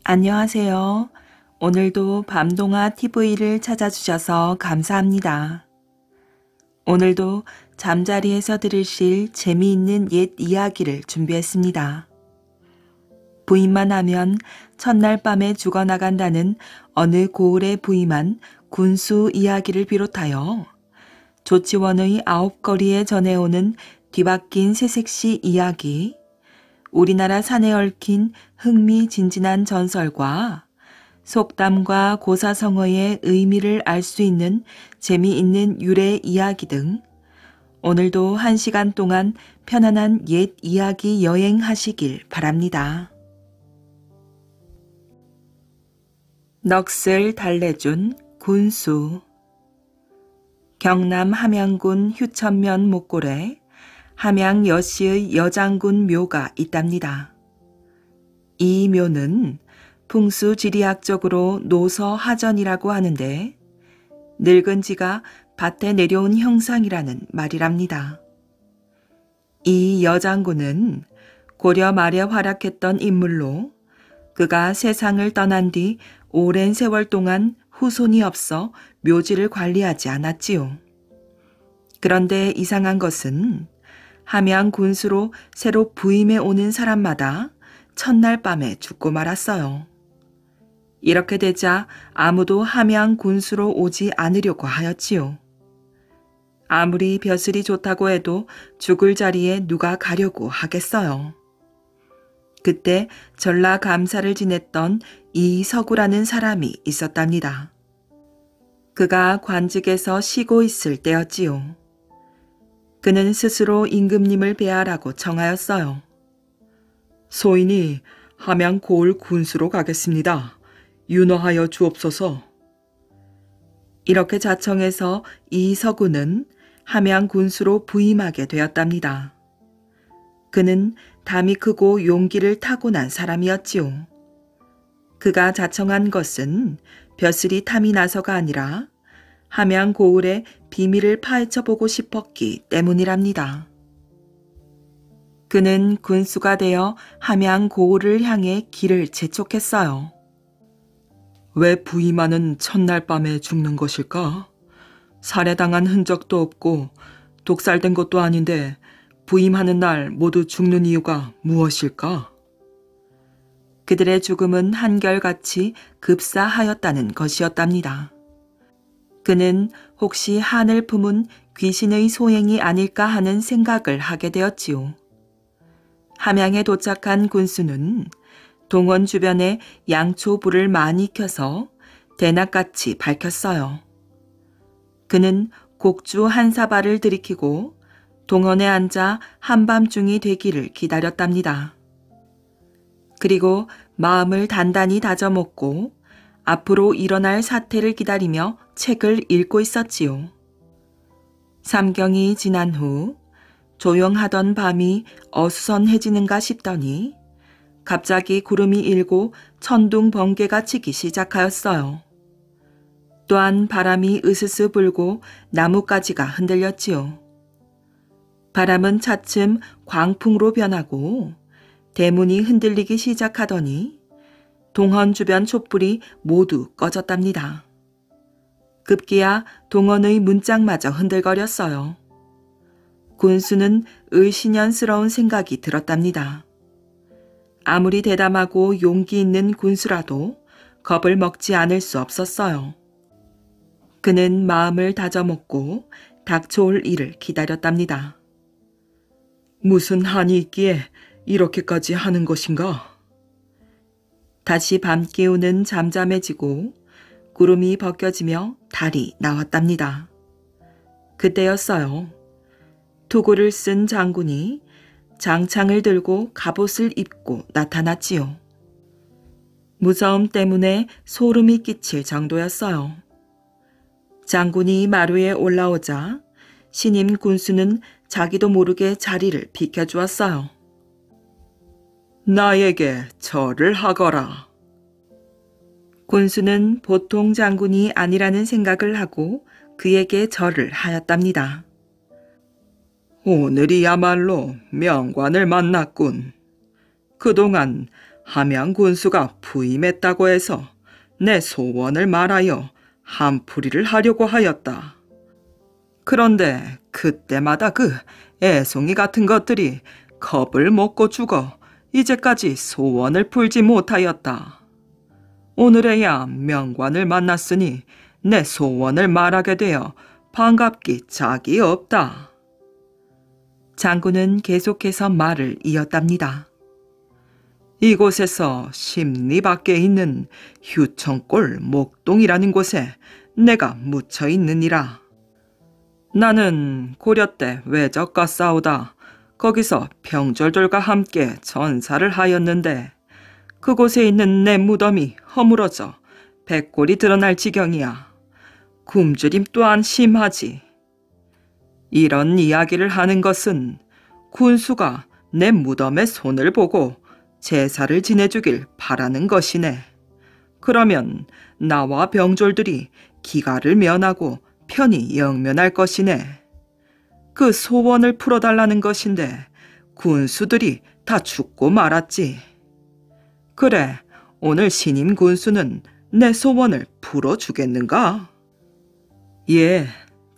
안녕하세요. 오늘도 밤동아 TV를 찾아주셔서 감사합니다. 오늘도 잠자리에서 들으실 재미있는 옛 이야기를 준비했습니다. 부임만 하면 첫날 밤에 죽어나간다는 어느 고을에 부임한 군수 이야기를 비롯하여 조치원의 아홉거리에 전해오는 뒤바뀐 새색시 이야기, 우리나라 산에 얽힌 흥미진진한 전설과 속담과 고사성어의 의미를 알 수 있는 재미있는 유래 이야기 등 오늘도 1시간 동안 편안한 옛 이야기 여행하시길 바랍니다. 넋을 달래준 군수. 경남 함양군 휴천면 목골에 함양 여씨의 여장군 묘가 있답니다. 이 묘는 풍수지리학적으로 노서하전이라고 하는데 늙은 지가 밭에 내려온 형상이라는 말이랍니다. 이 여장군은 고려 말에 활약했던 인물로 그가 세상을 떠난 뒤 오랜 세월 동안 후손이 없어 묘지를 관리하지 않았지요. 그런데 이상한 것은 함양 군수로 새로 부임해 오는 사람마다 첫날 밤에 죽고 말았어요. 이렇게 되자 아무도 함양 군수로 오지 않으려고 하였지요. 아무리 벼슬이 좋다고 해도 죽을 자리에 누가 가려고 하겠어요. 그때 전라감사를 지냈던 이서구라는 사람이 있었답니다. 그가 관직에서 쉬고 있을 때였지요. 그는 스스로 임금님을 배하라고 청하였어요. 소인이 함양 고을 군수로 가겠습니다. 윤허하여 주옵소서. 이렇게 자청해서 이서구는 함양 군수로 부임하게 되었답니다. 그는 담이 크고 용기를 타고난 사람이었지요. 그가 자청한 것은 벼슬이 탐이 나서가 아니라 함양 고을의 비밀을 파헤쳐보고 싶었기 때문이랍니다. 그는 군수가 되어 함양 고을을 향해 길을 재촉했어요. 왜 부임하는 첫날 밤에 죽는 것일까? 살해당한 흔적도 없고 독살된 것도 아닌데 부임하는 날 모두 죽는 이유가 무엇일까? 그들의 죽음은 한결같이 급사하였다는 것이었답니다. 그는 혹시 한을 품은 귀신의 소행이 아닐까 하는 생각을 하게 되었지요. 함양에 도착한 군수는 동원 주변에 양초불을 많이 켜서 대낮같이 밝혔어요. 그는 곡주 한 사발을 들이키고 동원에 앉아 한밤중이 되기를 기다렸답니다. 그리고 마음을 단단히 다져먹고 앞으로 일어날 사태를 기다리며 책을 읽고 있었지요. 삼경이 지난 후 조용하던 밤이 어수선해지는가 싶더니 갑자기 구름이 일고 천둥 번개가 치기 시작하였어요. 또한 바람이 으스스 불고 나뭇가지가 흔들렸지요. 바람은 차츰 광풍으로 변하고 대문이 흔들리기 시작하더니 동헌 주변 촛불이 모두 꺼졌답니다. 급기야 동헌의 문짝마저 흔들거렸어요. 군수는 을신연스러운 생각이 들었답니다. 아무리 대담하고 용기 있는 군수라도 겁을 먹지 않을 수 없었어요. 그는 마음을 다져먹고 닥쳐올 일을 기다렸답니다. 무슨 한이 있기에 이렇게까지 하는 것인가? 다시 밤 기운은 잠잠해지고 구름이 벗겨지며 달이 나왔답니다. 그때였어요. 투구를 쓴 장군이 장창을 들고 갑옷을 입고 나타났지요. 무서움 때문에 소름이 끼칠 정도였어요. 장군이 마루에 올라오자 신임 군수는 자기도 모르게 자리를 비켜주었어요. 나에게 절을 하거라. 군수는 보통 장군이 아니라는 생각을 하고 그에게 절을 하였답니다. 오늘이야말로 명관을 만났군. 그동안 함양 군수가 부임했다고 해서 내 소원을 말하여 한풀이를 하려고 하였다. 그런데 그때마다 그 애송이 같은 것들이 겁을 먹고 죽어 이제까지 소원을 풀지 못하였다. 오늘에야 명관을 만났으니 내 소원을 말하게 되어 반갑기 짝이 없다. 장군은 계속해서 말을 이었답니다. 이곳에서 10리 밖에 있는 휴청골 목동이라는 곳에 내가 묻혀 있느니라. 나는 고려 때 외적과 싸우다 거기서 병졸들과 함께 전사를 하였는데 그곳에 있는 내 무덤이 허물어져 백골이 드러날 지경이야. 굶주림 또한 심하지. 이런 이야기를 하는 것은 군수가 내 무덤의 손을 보고 제사를 지내주길 바라는 것이네. 그러면 나와 병졸들이 기가를 면하고 편히 영면할 것이네. 그 소원을 풀어달라는 것인데 군수들이 다 죽고 말았지. 그래, 오늘 신임 군수는 내 소원을 풀어주겠는가? 예,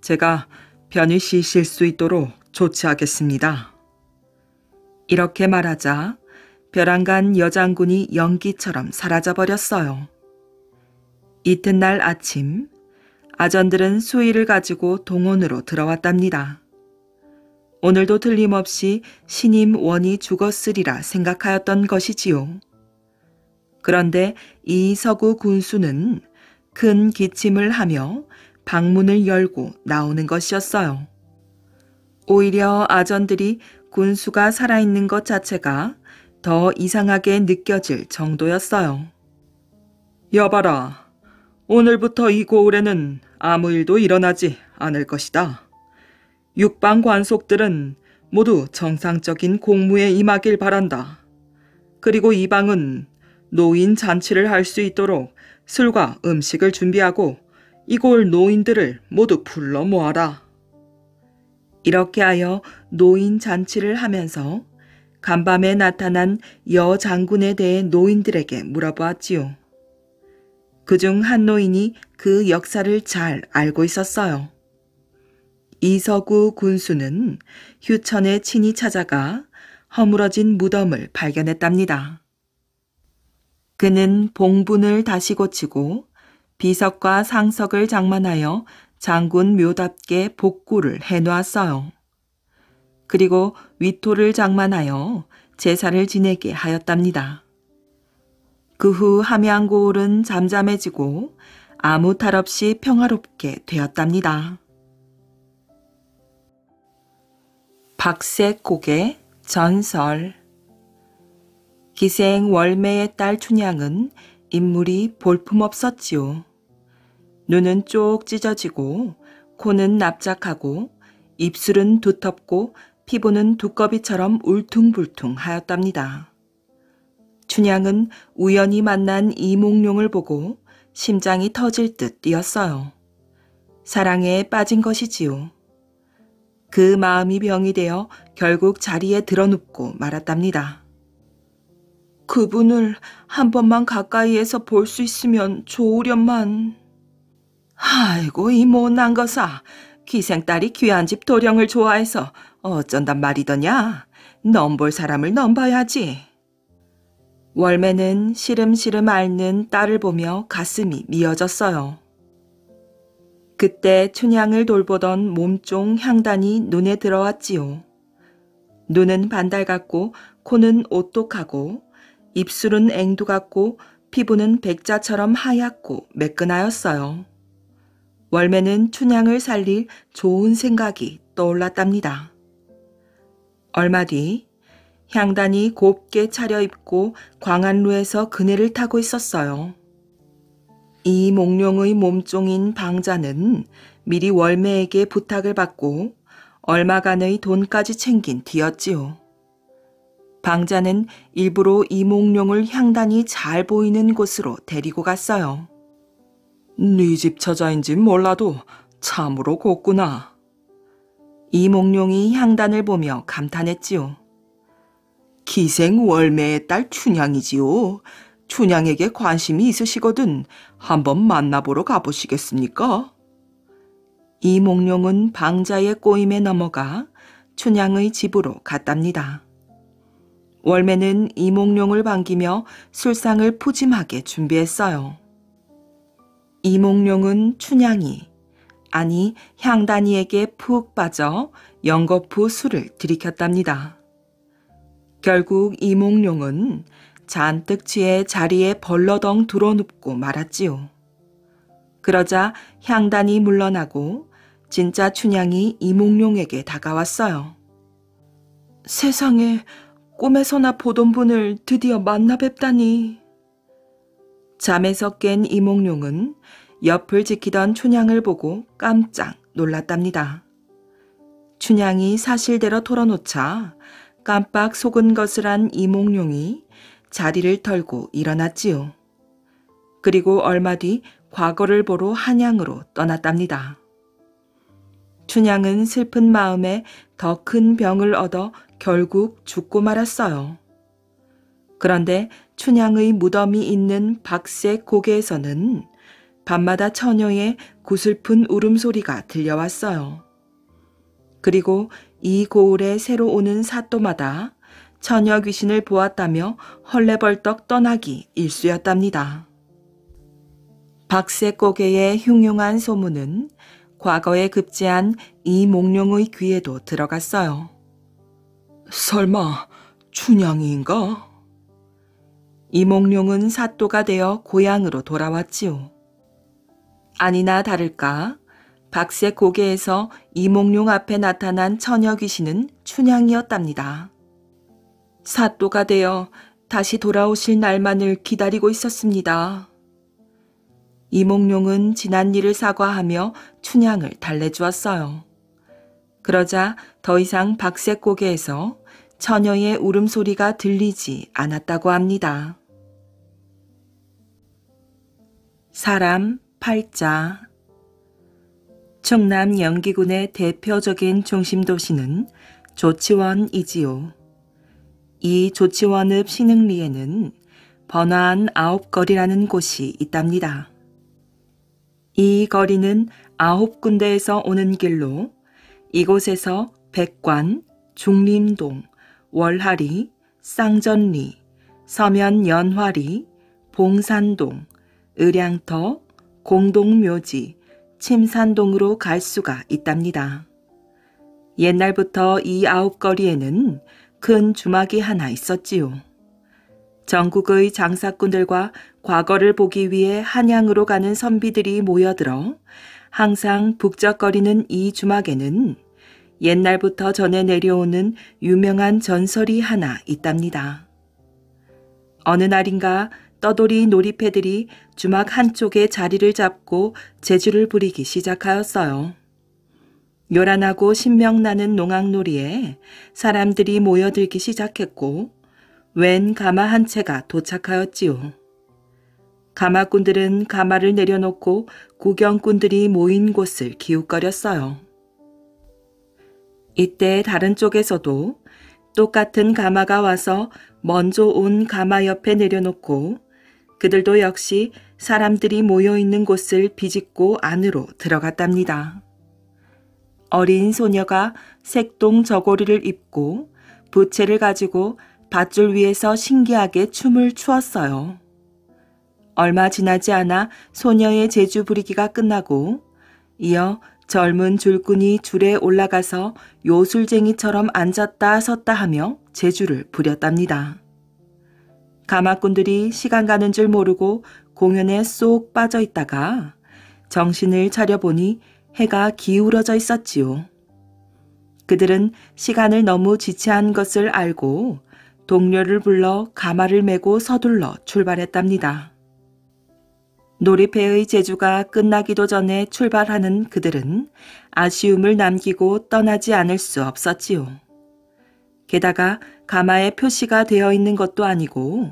제가 편히 쉬실 수 있도록 조치하겠습니다. 이렇게 말하자 벼랑간 여장군이 연기처럼 사라져버렸어요. 이튿날 아침, 아전들은 수의를 가지고 동원으로 들어왔답니다. 오늘도 틀림없이 신임 원이 죽었으리라 생각하였던 것이지요. 그런데 이 서구 군수는 큰 기침을 하며 방문을 열고 나오는 것이었어요. 오히려 아전들이 군수가 살아있는 것 자체가 더 이상하게 느껴질 정도였어요. 여봐라, 오늘부터 이 고을에는 아무 일도 일어나지 않을 것이다. 육방 관속들은 모두 정상적인 공무에 임하길 바란다. 그리고 이 방은 노인 잔치를 할 수 있도록 술과 음식을 준비하고 이 고을 노인들을 모두 불러 모아라. 이렇게 하여 노인 잔치를 하면서 간밤에 나타난 여 장군에 대해 노인들에게 물어보았지요. 그중 한 노인이 그 역사를 잘 알고 있었어요. 이서구 군수는 휴천에 친히 찾아가 허물어진 무덤을 발견했답니다. 그는 봉분을 다시 고치고 비석과 상석을 장만하여 장군 묘답게 복구를 해놓았어요. 그리고 위토를 장만하여 제사를 지내게 하였답니다. 그 후 함양고을은 잠잠해지고 아무 탈 없이 평화롭게 되었답니다. 박색곡의 전설. 기생 월매의 딸 춘향은 인물이 볼품없었지요. 눈은 쪽 찢어지고 코는 납작하고 입술은 두텁고 피부는 두꺼비처럼 울퉁불퉁하였답니다. 춘향은 우연히 만난 이몽룡을 보고 심장이 터질 듯 뛰었어요. 사랑에 빠진 것이지요. 그 마음이 병이 되어 결국 자리에 드러눕고 말았답니다. 그분을 한 번만 가까이에서 볼 수 있으면 좋으련만. 아이고 이 못난 것아. 기생딸이 귀한 집 도령을 좋아해서 어쩐단 말이더냐. 넘볼 사람을 넘봐야지. 월매는 시름시름 앓는 딸을 보며 가슴이 미어졌어요. 그때 춘향을 돌보던 몸종 향단이 눈에 들어왔지요. 눈은 반달 같고 코는 오똑하고 입술은 앵두 같고 피부는 백자처럼 하얗고 매끈하였어요. 월매는 춘향을 살릴 좋은 생각이 떠올랐답니다. 얼마 뒤 향단이 곱게 차려입고 광안루에서 그네를 타고 있었어요. 이 몽룡의 몸종인 방자는 미리 월매에게 부탁을 받고 얼마간의 돈까지 챙긴 뒤였지요. 방자는 일부러 이몽룡을 향단이 잘 보이는 곳으로 데리고 갔어요. 네 집 처자인진 몰라도 참으로 곱구나. 이몽룡이 향단을 보며 감탄했지요. 기생 월매의 딸 춘향이지요. 춘향에게 관심이 있으시거든 한번 만나보러 가보시겠습니까? 이몽룡은 방자의 꼬임에 넘어가 춘향의 집으로 갔답니다. 월매는 이몽룡을 반기며 술상을 푸짐하게 준비했어요. 이몽룡은 춘향이, 아니 향단이에게 푹 빠져 연거푸 술을 들이켰답니다. 결국 이몽룡은 잔뜩 취해 자리에 벌러덩 드러눕고 말았지요. 그러자 향단이 물러나고 진짜 춘향이 이몽룡에게 다가왔어요. 세상에, 꿈에서나 보던 분을 드디어 만나 뵙다니. 잠에서 깬 이몽룡은 옆을 지키던 춘향을 보고 깜짝 놀랐답니다. 춘향이 사실대로 털어놓자 깜빡 속은 것을 한 이몽룡이 자리를 털고 일어났지요. 그리고 얼마 뒤 과거를 보러 한양으로 떠났답니다. 춘향은 슬픈 마음에 더 큰 병을 얻어 결국 죽고 말았어요. 그런데 춘향의 무덤이 있는 박색 고개에서는 밤마다 처녀의 구슬픈 울음소리가 들려왔어요. 그리고 이 고을에 새로 오는 사또마다 처녀 귀신을 보았다며 헐레벌떡 떠나기 일쑤였답니다. 박색 고개의 흉흉한 소문은 과거에 급제한 이몽룡의 귀에도 들어갔어요. 설마 춘향이인가? 이몽룡은 사또가 되어 고향으로 돌아왔지요. 아니나 다를까 박색 고개에서 이몽룡 앞에 나타난 처녀 귀신은 춘향이었답니다. 사또가 되어 다시 돌아오실 날만을 기다리고 있었습니다. 이몽룡은 지난 일을 사과하며 춘향을 달래주었어요. 그러자 더 이상 박색 고개에서 처녀의 울음소리가 들리지 않았다고 합니다. 사람 팔자. 충남 영기군의 대표적인 중심도시는 조치원이지요. 이 조치원읍 신흥리에는 번화한 9거리라는 곳이 있답니다. 이 거리는 9군데에서 오는 길로 이곳에서 백관, 중림동, 월하리, 쌍전리, 서면연화리, 봉산동, 의량터, 공동묘지, 침산동으로 갈 수가 있답니다. 옛날부터 이 9거리에는 큰 주막이 하나 있었지요. 전국의 장사꾼들과 과거를 보기 위해 한양으로 가는 선비들이 모여들어 항상 북적거리는 이 주막에는 옛날부터 전해 내려오는 유명한 전설이 하나 있답니다. 어느 날인가 떠돌이 놀이패들이 주막 한쪽에 자리를 잡고 재주를 부리기 시작하였어요. 요란하고 신명나는 농악놀이에 사람들이 모여들기 시작했고 웬 가마 한 채가 도착하였지요. 가마꾼들은 가마를 내려놓고 구경꾼들이 모인 곳을 기웃거렸어요. 이때 다른 쪽에서도 똑같은 가마가 와서 먼저 온 가마 옆에 내려놓고 그들도 역시 사람들이 모여있는 곳을 비집고 안으로 들어갔답니다. 어린 소녀가 색동 저고리를 입고 부채를 가지고 밧줄 위에서 신기하게 춤을 추었어요. 얼마 지나지 않아 소녀의 재주 부리기가 끝나고 이어 젊은 줄꾼이 줄에 올라가서 요술쟁이처럼 앉았다 섰다 하며 재주를 부렸답니다. 가마꾼들이 시간 가는 줄 모르고 공연에 쏙 빠져 있다가 정신을 차려보니 해가 기울어져 있었지요. 그들은 시간을 너무 지체한 것을 알고 동료를 불러 가마를 메고 서둘러 출발했답니다. 놀이패의 제주가 끝나기도 전에 출발하는 그들은 아쉬움을 남기고 떠나지 않을 수 없었지요. 게다가 가마에 표시가 되어 있는 것도 아니고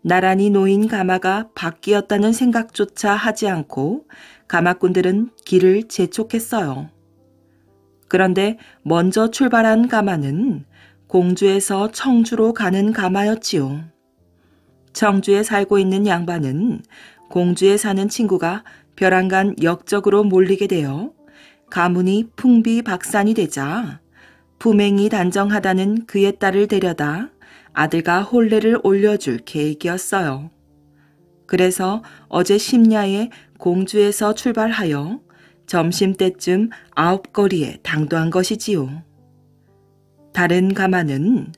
나란히 놓인 가마가 바뀌었다는 생각조차 하지 않고 가마꾼들은 길을 재촉했어요. 그런데 먼저 출발한 가마는 공주에서 청주로 가는 가마였지요. 청주에 살고 있는 양반은 공주에 사는 친구가 벼랑간 역적으로 몰리게 되어 가문이 풍비박산이 되자 품행이 단정하다는 그의 딸을 데려다 아들과 혼례를 올려줄 계획이었어요. 그래서 어제 심야에 공주에서 출발하여 점심때쯤 아홉거리에 당도한 것이지요. 다른 가마는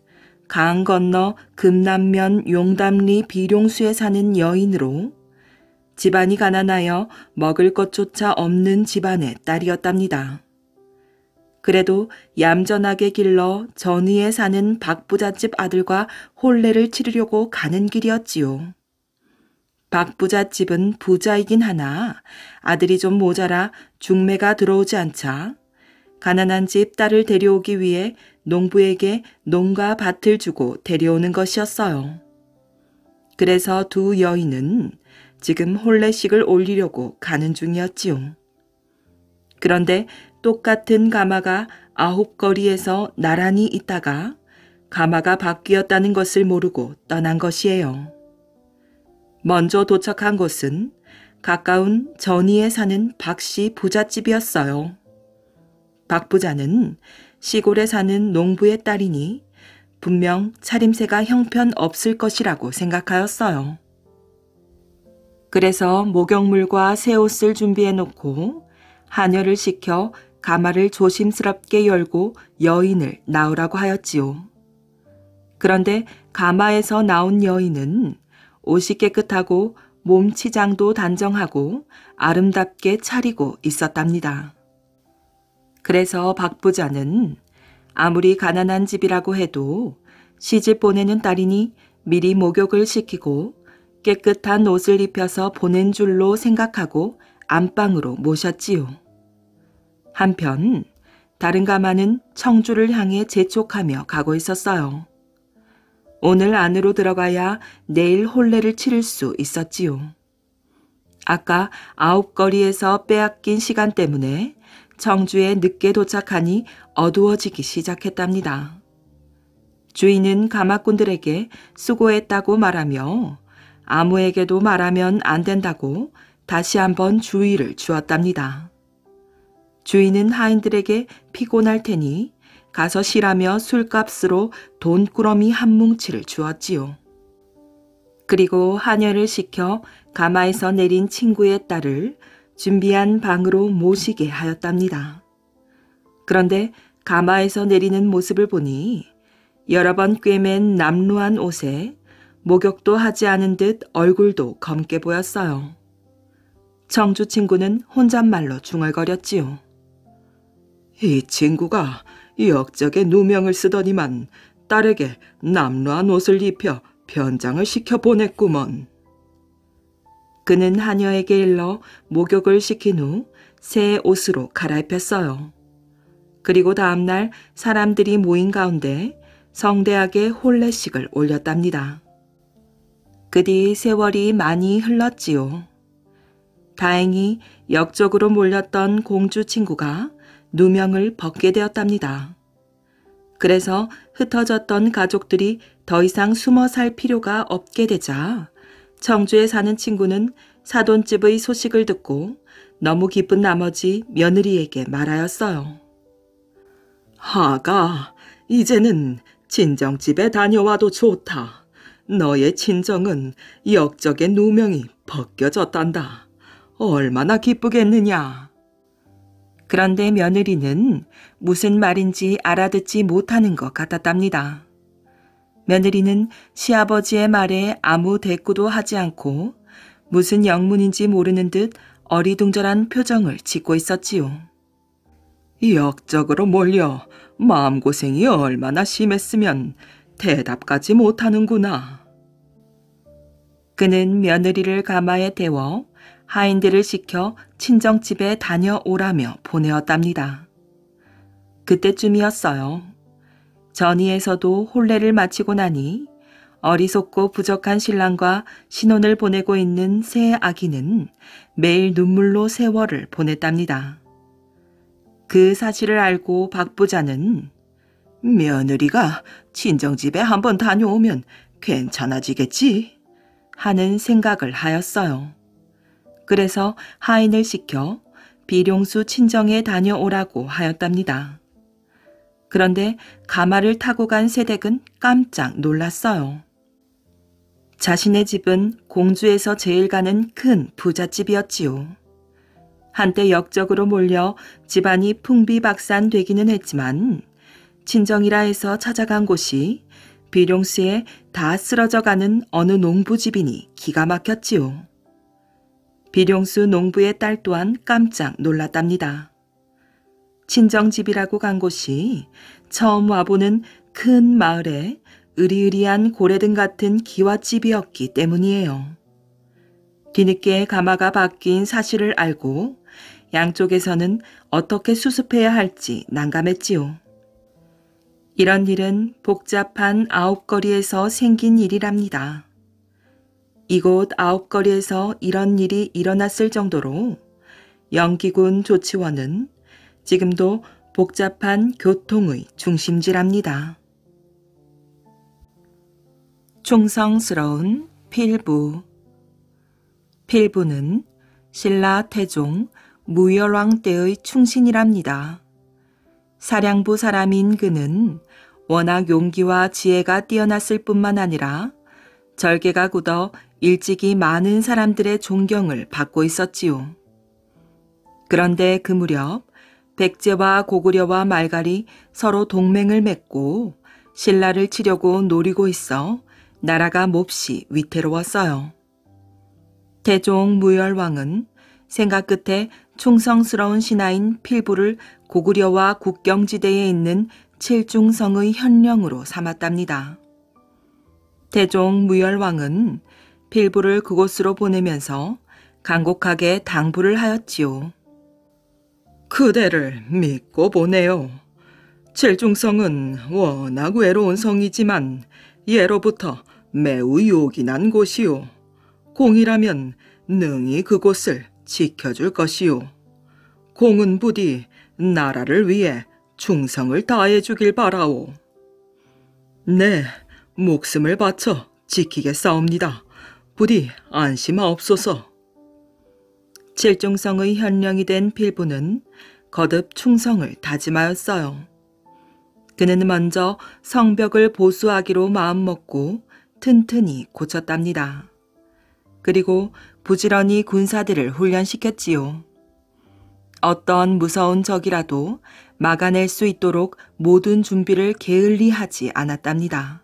강 건너 금남면 용담리 비룡수에 사는 여인으로 집안이 가난하여 먹을 것조차 없는 집안의 딸이었답니다. 그래도 얌전하게 길러 전위에 사는 박부잣집 아들과 혼례를 치르려고 가는 길이었지요. 박부잣집은 부자이긴 하나 아들이 좀 모자라 중매가 들어오지 않자 가난한 집 딸을 데려오기 위해 농부에게 농가 밭을 주고 데려오는 것이었어요. 그래서 두 여인은 지금 혼례식을 올리려고 가는 중이었지요. 그런데 똑같은 가마가 아홉거리에서 나란히 있다가 가마가 바뀌었다는 것을 모르고 떠난 것이에요. 먼저 도착한 곳은 가까운 전위에 사는 박씨 부잣집이었어요. 박 부자는 시골에 사는 농부의 딸이니 분명 차림새가 형편없을 것이라고 생각하였어요. 그래서 목욕물과 새 옷을 준비해 놓고 하녀를 시켜 가마를 조심스럽게 열고 여인을 나오라고 하였지요. 그런데 가마에서 나온 여인은 옷이 깨끗하고 몸치장도 단정하고 아름답게 차리고 있었답니다. 그래서 박 부자는 아무리 가난한 집이라고 해도 시집 보내는 딸이니 미리 목욕을 시키고 깨끗한 옷을 입혀서 보낸 줄로 생각하고 안방으로 모셨지요. 한편 다른 가마는 청주를 향해 재촉하며 가고 있었어요. 오늘 안으로 들어가야 내일 혼례를 치를 수 있었지요. 아까 아홉거리에서 빼앗긴 시간 때문에 청주에 늦게 도착하니 어두워지기 시작했답니다. 주인은 가마꾼들에게 수고했다고 말하며 아무에게도 말하면 안 된다고 다시 한번 주의를 주었답니다. 주인은 하인들에게 피곤할 테니 가서 쉬라며 술값으로 돈꾸러미 한 뭉치를 주었지요. 그리고 하녀를 시켜 가마에서 내린 친구의 딸을 준비한 방으로 모시게 하였답니다. 그런데 가마에서 내리는 모습을 보니 여러 번 꿰맨 남루한 옷에 목욕도 하지 않은 듯 얼굴도 검게 보였어요. 청주 친구는 혼잣말로 중얼거렸지요. 이 친구가 역적의 누명을 쓰더니만 딸에게 남루한 옷을 입혀 변장을 시켜 보냈구먼. 그는 하녀에게 일러 목욕을 시킨 후 새 옷으로 갈아입혔어요. 그리고 다음날 사람들이 모인 가운데 성대하게 혼례식을 올렸답니다. 그 뒤 세월이 많이 흘렀지요. 다행히 역적으로 몰렸던 공주 친구가 누명을 벗게 되었답니다. 그래서 흩어졌던 가족들이 더 이상 숨어 살 필요가 없게 되자 청주에 사는 친구는 사돈집의 소식을 듣고 너무 기쁜 나머지 며느리에게 말하였어요. 하가, 이제는 친정집에 다녀와도 좋다. 너의 친정은 역적의 누명이 벗겨졌단다. 얼마나 기쁘겠느냐. 그런데 며느리는 무슨 말인지 알아듣지 못하는 것 같았답니다. 며느리는 시아버지의 말에 아무 대꾸도 하지 않고 무슨 영문인지 모르는 듯 어리둥절한 표정을 짓고 있었지요. 역적으로 몰려 마음고생이 얼마나 심했으면 대답까지 못하는구나. 그는 며느리를 가마에 태워 하인들을 시켜 친정집에 다녀오라며 보내었답니다. 그때쯤이었어요. 전위에서도 혼례를 마치고 나니 어리석고 부족한 신랑과 신혼을 보내고 있는 새 아기는 매일 눈물로 세월을 보냈답니다. 그 사실을 알고 박 부자는 며느리가 친정집에 한번 다녀오면 괜찮아지겠지 하는 생각을 하였어요. 그래서 하인을 시켜 비룡수 친정에 다녀오라고 하였답니다. 그런데 가마를 타고 간 새댁은 깜짝 놀랐어요. 자신의 집은 공주에서 제일 가는 큰 부잣집이었지요. 한때 역적으로 몰려 집안이 풍비박산되기는 했지만 친정이라 해서 찾아간 곳이 비룡수에 다 쓰러져가는 어느 농부집이니 기가 막혔지요. 비룡수 농부의 딸 또한 깜짝 놀랐답니다. 친정집이라고 간 곳이 처음 와보는 큰 마을에 으리으리한 고래등 같은 기와집이었기 때문이에요. 뒤늦게 가마가 바뀐 사실을 알고 양쪽에서는 어떻게 수습해야 할지 난감했지요. 이런 일은 복잡한 아홉거리에서 생긴 일이랍니다. 이곳 아홉거리에서 이런 일이 일어났을 정도로 영기군 조치원은 지금도 복잡한 교통의 중심지랍니다. 충성스러운 필부. 필부는 신라 태종 무열왕 때의 충신이랍니다. 사량부 사람인 그는 워낙 용기와 지혜가 뛰어났을 뿐만 아니라 절개가 굳어 일찍이 많은 사람들의 존경을 받고 있었지요. 그런데 그 무렵 백제와 고구려와 말갈이 서로 동맹을 맺고 신라를 치려고 노리고 있어 나라가 몹시 위태로웠어요. 태종 무열왕은 생각 끝에 충성스러운 신하인 필부를 고구려와 국경지대에 있는 칠중성의 현령으로 삼았답니다. 태종 무열왕은 필부를 그곳으로 보내면서 간곡하게 당부를 하였지요. 그대를 믿고 보내요. 칠중성은 워낙 외로운 성이지만 예로부터 매우 요긴한 곳이요. 공이라면 능히 그곳을 지켜줄 것이요. 공은 부디 나라를 위해 충성을 다해 주길 바라오. 네, 목숨을 바쳐 지키겠사옵니다. 부디 안심하옵소서. 칠중성의 현령이 된 필부는 거듭 충성을 다짐하였어요. 그는 먼저 성벽을 보수하기로 마음먹고 튼튼히 고쳤답니다. 그리고 부지런히 군사들을 훈련시켰지요. 어떤 무서운 적이라도 막아낼 수 있도록 모든 준비를 게을리하지 않았답니다.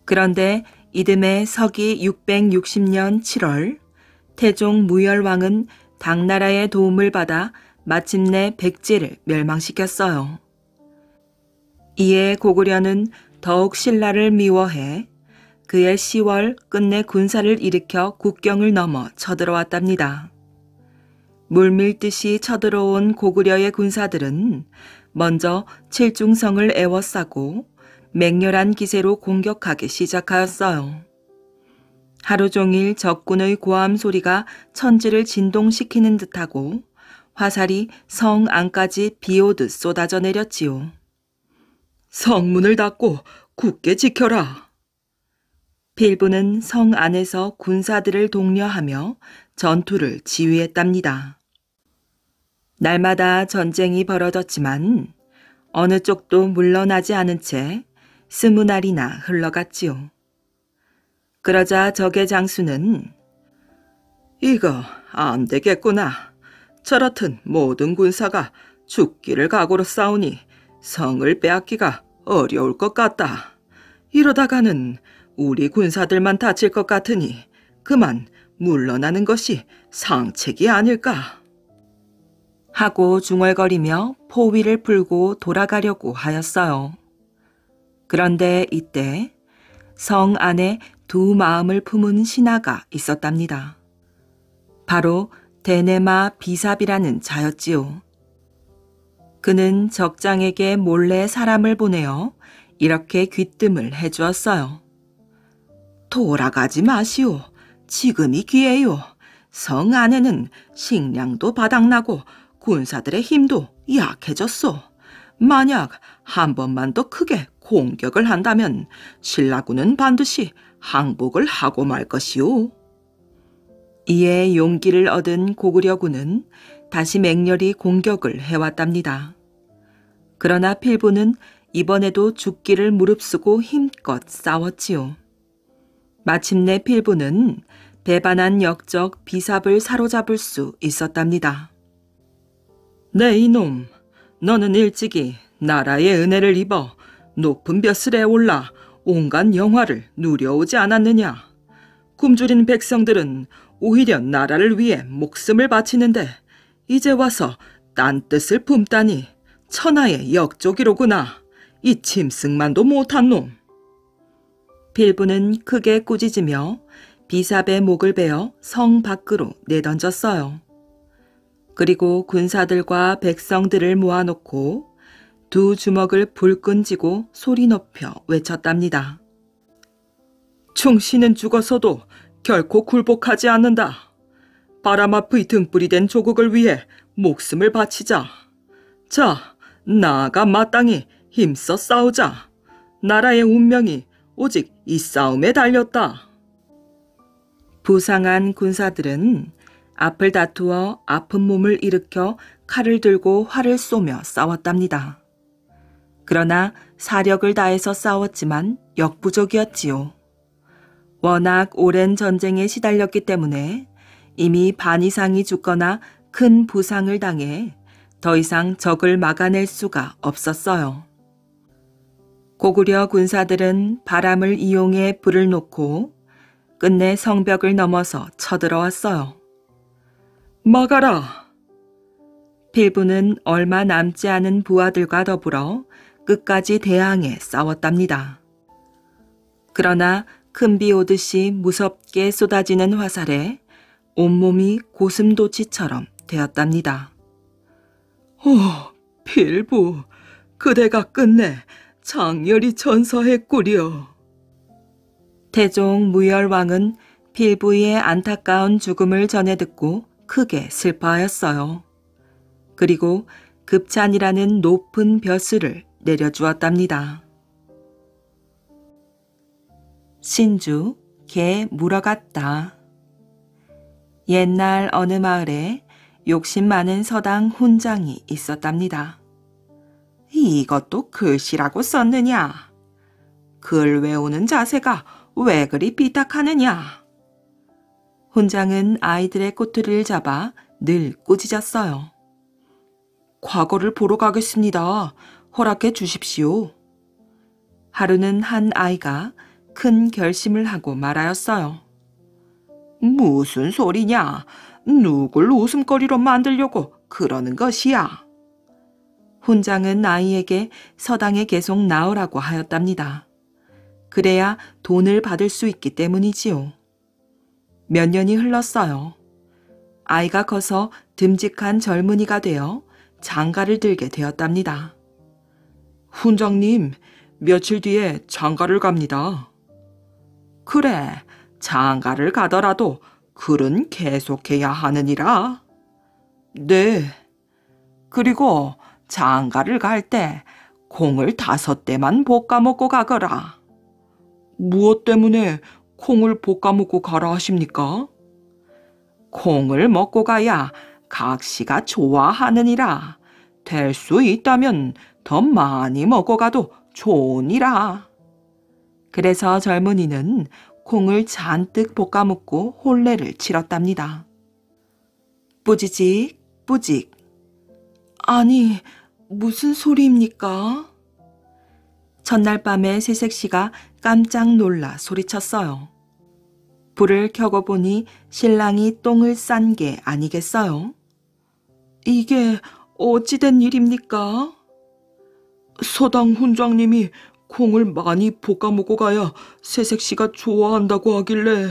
그런데 이듬해 서기 660년 7월 태종 무열왕은 당나라의 도움을 받아 마침내 백제를 멸망시켰어요. 이에 고구려는 더욱 신라를 미워해 그해 10월 끝내 군사를 일으켜 국경을 넘어 쳐들어왔답니다. 물밀듯이 쳐들어온 고구려의 군사들은 먼저 칠중성을 에워싸고 맹렬한 기세로 공격하기 시작하였어요. 하루 종일 적군의 고함 소리가 천지를 진동시키는 듯하고 화살이 성 안까지 비오듯 쏟아져 내렸지요. 성문을 닫고 굳게 지켜라. 필부는 성 안에서 군사들을 독려하며 전투를 지휘했답니다. 날마다 전쟁이 벌어졌지만 어느 쪽도 물러나지 않은 채 20날이나 흘러갔지요. 그러자 적의 장수는 이거 안 되겠구나. 저렇든 모든 군사가 죽기를 각오로 싸우니 성을 빼앗기가 어려울 것 같다. 이러다가는 우리 군사들만 다칠 것 같으니 그만 물러나는 것이 상책이 아닐까. 하고 중얼거리며 포위를 풀고 돌아가려고 하였어요. 그런데 이때 성 안에 두 마음을 품은 신하가 있었답니다. 바로 데네마 비삽이라는 자였지요. 그는 적장에게 몰래 사람을 보내어 이렇게 귀뜸을 해주었어요. 돌아가지 마시오. 지금이 기회요. 성 안에는 식량도 바닥나고 군사들의 힘도 약해졌소. 만약 한 번만 더 크게 공격을 한다면 신라군은 반드시 항복을 하고 말 것이오. 이에 용기를 얻은 고구려군은 다시 맹렬히 공격을 해왔답니다. 그러나 필부는 이번에도 죽기를 무릅쓰고 힘껏 싸웠지요. 마침내 필부는 배반한 역적 비삽을 사로잡을 수 있었답니다. 네 이놈, 너는 일찍이 나라의 은혜를 입어 높은 벼슬에 올라 온갖 영화를 누려오지 않았느냐. 굶주린 백성들은 오히려 나라를 위해 목숨을 바치는데 이제 와서 딴 뜻을 품다니 천하의 역적이로구나. 이 짐승만도 못한 놈. 필부는 크게 꾸짖으며 비삽의 목을 베어 성 밖으로 내던졌어요. 그리고 군사들과 백성들을 모아놓고 두 주먹을 불끈 쥐고 소리 높여 외쳤답니다. 충신은 죽어서도 결코 굴복하지 않는다. 바람 앞의 등불이 된 조국을 위해 목숨을 바치자. 자, 나아가 마땅히 힘써 싸우자. 나라의 운명이 오직 이 싸움에 달렸다. 부상한 군사들은 앞을 다투어 아픈 몸을 일으켜 칼을 들고 활을 쏘며 싸웠답니다. 그러나 사력을 다해서 싸웠지만 역부족이었지요. 워낙 오랜 전쟁에 시달렸기 때문에 이미 반 이상이 죽거나 큰 부상을 당해 더 이상 적을 막아낼 수가 없었어요. 고구려 군사들은 바람을 이용해 불을 놓고 끝내 성벽을 넘어서 쳐들어왔어요. 막아라! 필부는 얼마 남지 않은 부하들과 더불어 끝까지 대항해 싸웠답니다. 그러나 큰 비 오듯이 무섭게 쏟아지는 화살에 온몸이 고슴도치처럼 되었답니다. 필부, 그대가 끝내 장렬히 전사했구려. 태종 무열왕은 필부의 안타까운 죽음을 전해 듣고 크게 슬퍼하였어요. 그리고 급찬이라는 높은 벼슬을 내려주었답니다. 신주, 개 물어갔다. 옛날 어느 마을에 욕심 많은 서당 훈장이 있었답니다. 이것도 글씨라고 썼느냐? 글 외우는 자세가 왜 그리 삐딱하느냐? 훈장은 아이들의 꼬투리를 잡아 늘 꾸짖었어요. 과거를 보러 가겠습니다. 허락해 주십시오. 하루는 한 아이가 큰 결심을 하고 말하였어요. 무슨 소리냐? 누굴 웃음거리로 만들려고 그러는 것이야? 훈장은 아이에게 서당에 계속 나오라고 하였답니다. 그래야 돈을 받을 수 있기 때문이지요. 몇 년이 흘렀어요. 아이가 커서 듬직한 젊은이가 되어 장가를 들게 되었답니다. 훈장님, 며칠 뒤에 장가를 갑니다. 그래, 장가를 가더라도 글은 계속해야 하느니라. 네. 그리고 장가를 갈 때 콩을 5대만 볶아 먹고 가거라. 무엇 때문에 콩을 볶아 먹고 가라 하십니까? 콩을 먹고 가야 각시가 좋아하느니라. 될 수 있다면 더 많이 먹고 가도 좋으니라. 그래서 젊은이는 콩을 잔뜩 볶아 먹고 혼례를 치렀답니다. 뿌지직 뿌직. 아니, 무슨 소리입니까? 전날 밤에 새색시가 깜짝 놀라 소리쳤어요. 불을 켜고 보니 신랑이 똥을 싼 게 아니겠어요? 이게 어찌된 일입니까? 서당 훈장님이 콩을 많이 볶아 먹고 가야 새색시가 좋아한다고 하길래.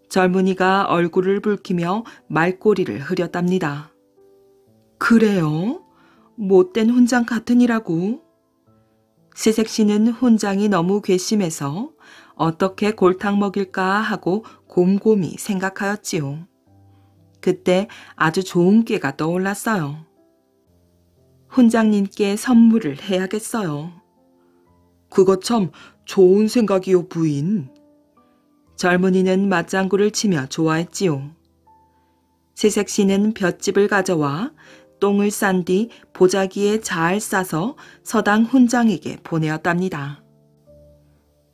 젊은이가 얼굴을 붉히며 말꼬리를 흐렸답니다. 그래요? 못된 훈장 같으니라고? 새색시는 훈장이 너무 괘씸해서 어떻게 골탕 먹일까 하고 곰곰이 생각하였지요. 그때 아주 좋은 꾀가 떠올랐어요. 훈장님께 선물을 해야겠어요. 그거 참 좋은 생각이요, 부인. 젊은이는 맞장구를 치며 좋아했지요. 새색 씨는 볏짚을 가져와 똥을 싼 뒤 보자기에 잘 싸서 서당 훈장에게 보내었답니다.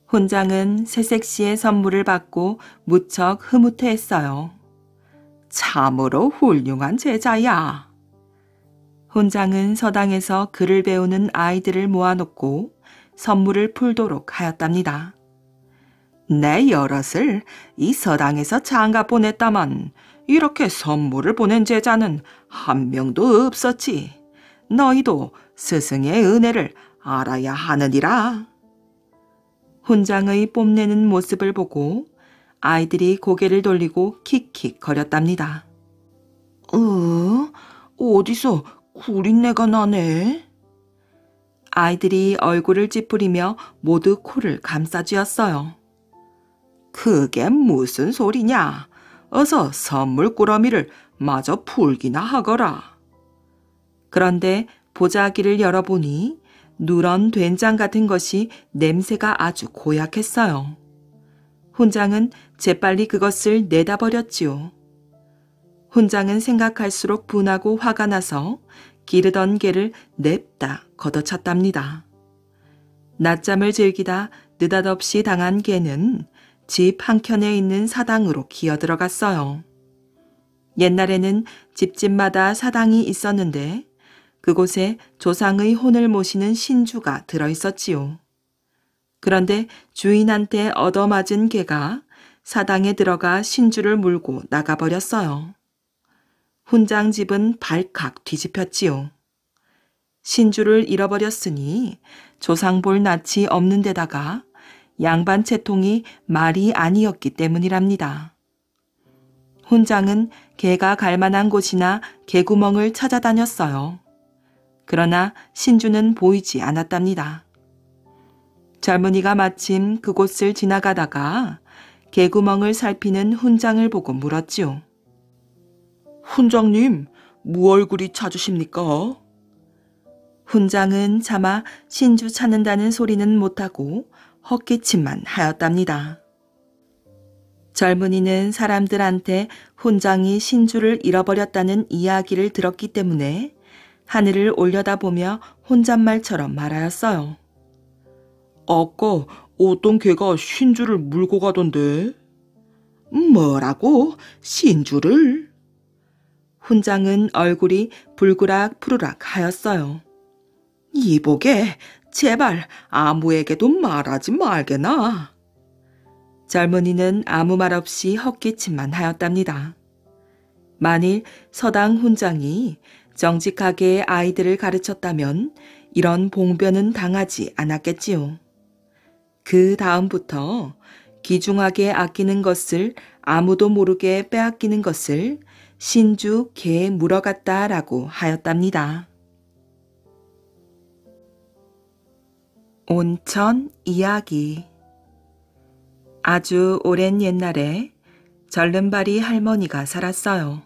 훈장은 새색 씨의 선물을 받고 무척 흐뭇해했어요. 참으로 훌륭한 제자야. 훈장은 서당에서 글을 배우는 아이들을 모아놓고 선물을 풀도록 하였답니다. 내 여럿을 이 서당에서 장가 보냈다만 이렇게 선물을 보낸 제자는 한 명도 없었지. 너희도 스승의 은혜를 알아야 하느니라. 훈장의 뽐내는 모습을 보고 아이들이 고개를 돌리고 킥킥거렸답니다. 어디서 구린내가 나네? 아이들이 얼굴을 찌푸리며 모두 코를 감싸쥐었어요. 그게 무슨 소리냐? 어서 선물 꾸러미를 마저 풀기나 하거라. 그런데 보자기를 열어보니 누런 된장 같은 것이 냄새가 아주 고약했어요. 훈장은 재빨리 그것을 내다버렸지요. 훈장은 생각할수록 분하고 화가 나서 기르던 개를 냅다 걷어찼답니다. 낮잠을 즐기다 느닷없이 당한 개는 집 한켠에 있는 사당으로 기어들어갔어요. 옛날에는 집집마다 사당이 있었는데 그곳에 조상의 혼을 모시는 신주가 들어있었지요. 그런데 주인한테 얻어맞은 개가 사당에 들어가 신주를 물고 나가버렸어요. 훈장 집은 발칵 뒤집혔지요. 신주를 잃어버렸으니 조상 볼 낯이 없는 데다가 양반 채통이 말이 아니었기 때문이랍니다. 훈장은 개가 갈 만한 곳이나 개구멍을 찾아다녔어요. 그러나 신주는 보이지 않았답니다. 젊은이가 마침 그곳을 지나가다가 개구멍을 살피는 훈장을 보고 물었지요. 훈장님, 무얼그리 찾으십니까? 훈장은 차마 신주 찾는다는 소리는 못하고 헛기침만 하였답니다. 젊은이는 사람들한테 훈장이 신주를 잃어버렸다는 이야기를 들었기 때문에 하늘을 올려다보며 혼잣말처럼 말하였어요. 아까 어떤 개가 신주를 물고 가던데. 뭐라고? 신주를? 훈장은 얼굴이 불그락 푸르락 하였어요. 이보게 제발 아무에게도 말하지 말게나. 젊은이는 아무 말 없이 헛기침만 하였답니다. 만일 서당 훈장이 정직하게 아이들을 가르쳤다면 이런 봉변은 당하지 않았겠지요. 그 다음부터 귀중하게 아끼는 것을 아무도 모르게 빼앗기는 것을 신주 개에 물어갔다라고 하였답니다. 온천 이야기. 아주 오랜 옛날에 절름발이 할머니가 살았어요.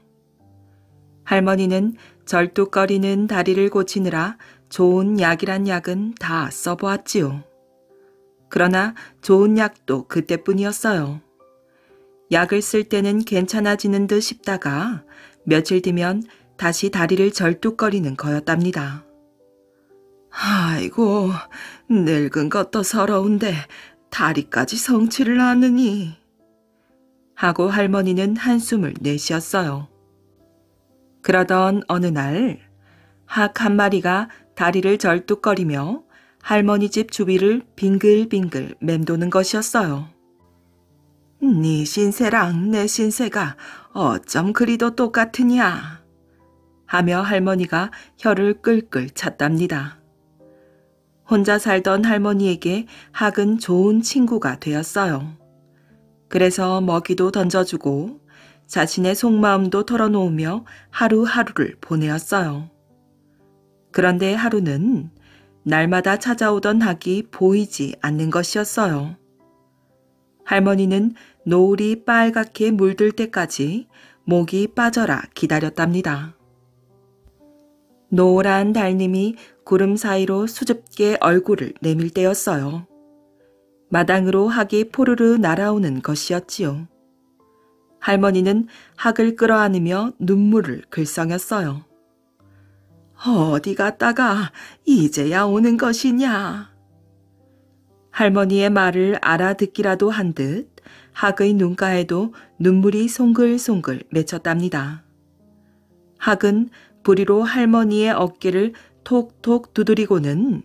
할머니는 절뚝거리는 다리를 고치느라 좋은 약이란 약은 다 써보았지요. 그러나 좋은 약도 그때뿐이었어요. 약을 쓸 때는 괜찮아지는 듯 싶다가 며칠 뒤면 다시 다리를 절뚝거리는 거였답니다. 아이고, 늙은 것도 서러운데 다리까지 성취를 하느니 하고 할머니는 한숨을 내쉬었어요. 그러던 어느 날 학 한 마리가 다리를 절뚝거리며 할머니 집 주위를 빙글빙글 맴도는 것이었어요. 네 신세랑 내 신세가 어쩜 그리도 똑같으냐 하며 할머니가 혀를 끌끌 찼답니다. 혼자 살던 할머니에게 학은 좋은 친구가 되었어요. 그래서 먹이도 던져주고 자신의 속마음도 털어놓으며 하루하루를 보내었어요. 그런데 하루는 날마다 찾아오던 학이 보이지 않는 것이었어요. 할머니는 노을이 빨갛게 물들 때까지 목이 빠져라 기다렸답니다. 노란 달님이 구름 사이로 수줍게 얼굴을 내밀 때였어요. 마당으로 학이 포르르 날아오는 것이었지요. 할머니는 학을 끌어안으며 눈물을 글썽였어요. 어디 갔다가 이제야 오는 것이냐. 할머니의 말을 알아듣기라도 한 듯 학의 눈가에도 눈물이 송글송글 맺혔답니다. 학은 부리로 할머니의 어깨를 톡톡 두드리고는